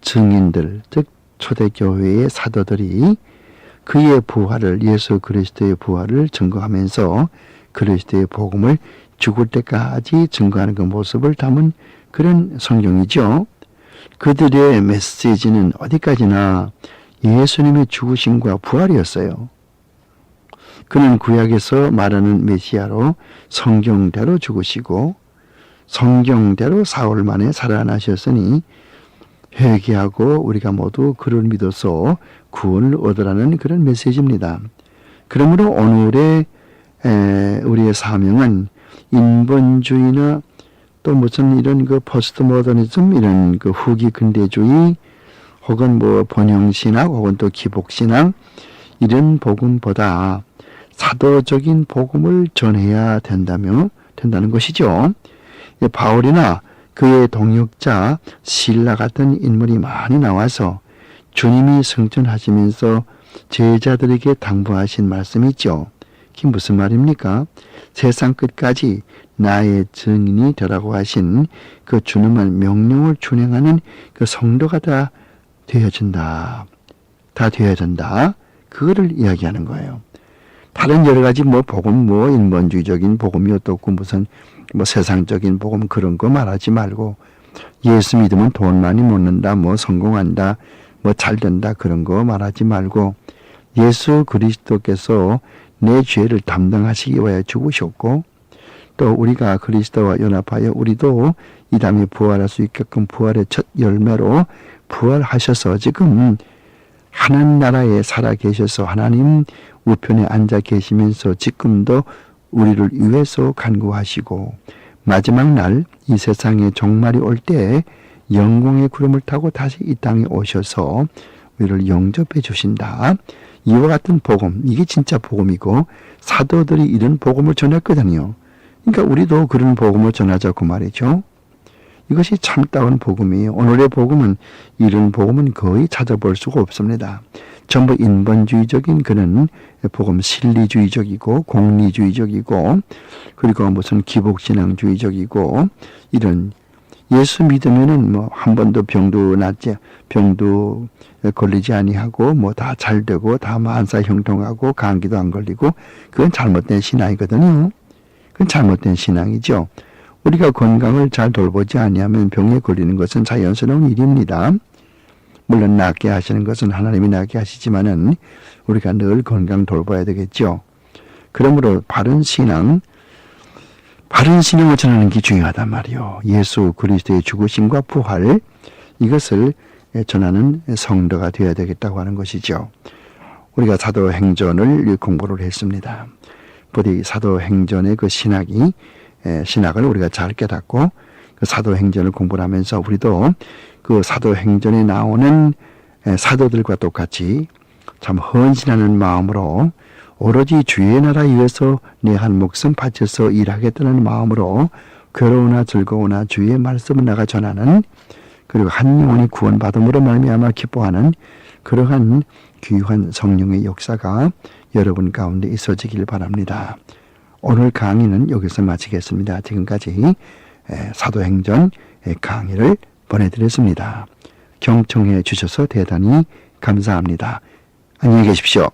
증인들, 즉 초대교회의 사도들이 그의 부활을 예수 그리스도의 부활을 증거하면서 그리스도의 복음을 죽을 때까지 증거하는 그 모습을 담은 그런 성경이죠. 그들의 메시지는 어디까지나 예수님의 죽으심과 부활이었어요. 그는 구약에서 말하는 메시아로 성경대로 죽으시고 성경대로 사흘 만에 살아나셨으니 회개하고 우리가 모두 그를 믿어서 구원을 얻으라는 그런 메시지입니다. 그러므로 오늘의 우리의 사명은 인본주의나 또 무슨 이런 그 포스트 모더니즘 이런 그 후기 근대주의 혹은 뭐 번영신학 혹은 또 기복신학 이런 복음보다 사도적인 복음을 전해야 된다는 것이죠. 바울이나 그의 동역자 실라 같은 인물이 많이 나와서 주님이 승천하시면서 제자들에게 당부하신 말씀이 있죠. 그게 무슨 말입니까? 세상 끝까지 나의 증인이 되라고 하신 그 주님의 명령을 준행하는 그 성도가 다 되어진다. 다 되어진다. 그거를 이야기하는 거예요. 다른 여러 가지 복음 인본주의적인 복음이 어떻고 무슨 세상적인 복음 그런 거 말하지 말고 예수 믿으면 돈 많이 모는다, 성공한다, 잘 된다 그런 거 말하지 말고 예수 그리스도께서 내 죄를 담당하시기 위하여 죽으셨고 또 우리가 그리스도와 연합하여 우리도 이 다음에 부활할 수 있게끔 부활의 첫 열매로 부활하셔서 지금 하나님 나라에 살아 계셔서 하나님 우편에 앉아 계시면서 지금도 우리를 위해서 간구하시고 마지막 날 이 세상에 종말이 올 때 영광의 구름을 타고 다시 이 땅에 오셔서 우리를 영접해 주신다. 이와 같은 복음, 이게 진짜 복음이고 사도들이 이런 복음을 전했거든요. 그러니까 우리도 그런 복음을 전하자고 말이죠. 이것이 참다운 복음이에요. 오늘의 복음은 이런 복음은 거의 찾아볼 수가 없습니다. 전부 인본주의적인 그런 복음, 실리주의적이고 공리주의적이고 그리고 무슨 기복신앙주의적이고 이런 예수 믿으면은 한 번도 병도 걸리지 아니하고 다 잘 되고 다 만사 형통하고 감기도 안 걸리고 그건 잘못된 신앙이거든요. 그건 잘못된 신앙이죠. 우리가 건강을 잘 돌보지 아니하면 병에 걸리는 것은 자연스러운 일입니다. 물론 낫게 하시는 것은 하나님이 낫게 하시지만은 우리가 늘 건강 돌봐야 되겠죠. 그러므로 바른 신앙을 전하는 게 중요하단 말이요. 예수 그리스도의 죽으심과 부활 이것을 전하는 성도가 되어야 되겠다고 하는 것이죠. 우리가 사도행전을 공부를 했습니다. 부디 사도행전의 그 신학을 우리가 잘 깨닫고 그 사도행전을 공부를 하면서 우리도 그 사도행전에 나오는 사도들과 똑같이 참 헌신하는 마음으로 오로지 주의 나라 위해서 내 한 목숨 바쳐서 일하겠다는 마음으로 괴로우나 즐거우나 주의 말씀을 나가 전하는 그리고 한 영혼이 구원받음으로 말미암아 기뻐하는 그러한 귀한 성령의 역사가 여러분 가운데 있어지길 바랍니다. 오늘 강의는 여기서 마치겠습니다. 지금까지 사도행전 강의를 보내드렸습니다. 경청해 주셔서 대단히 감사합니다. 안녕히 계십시오.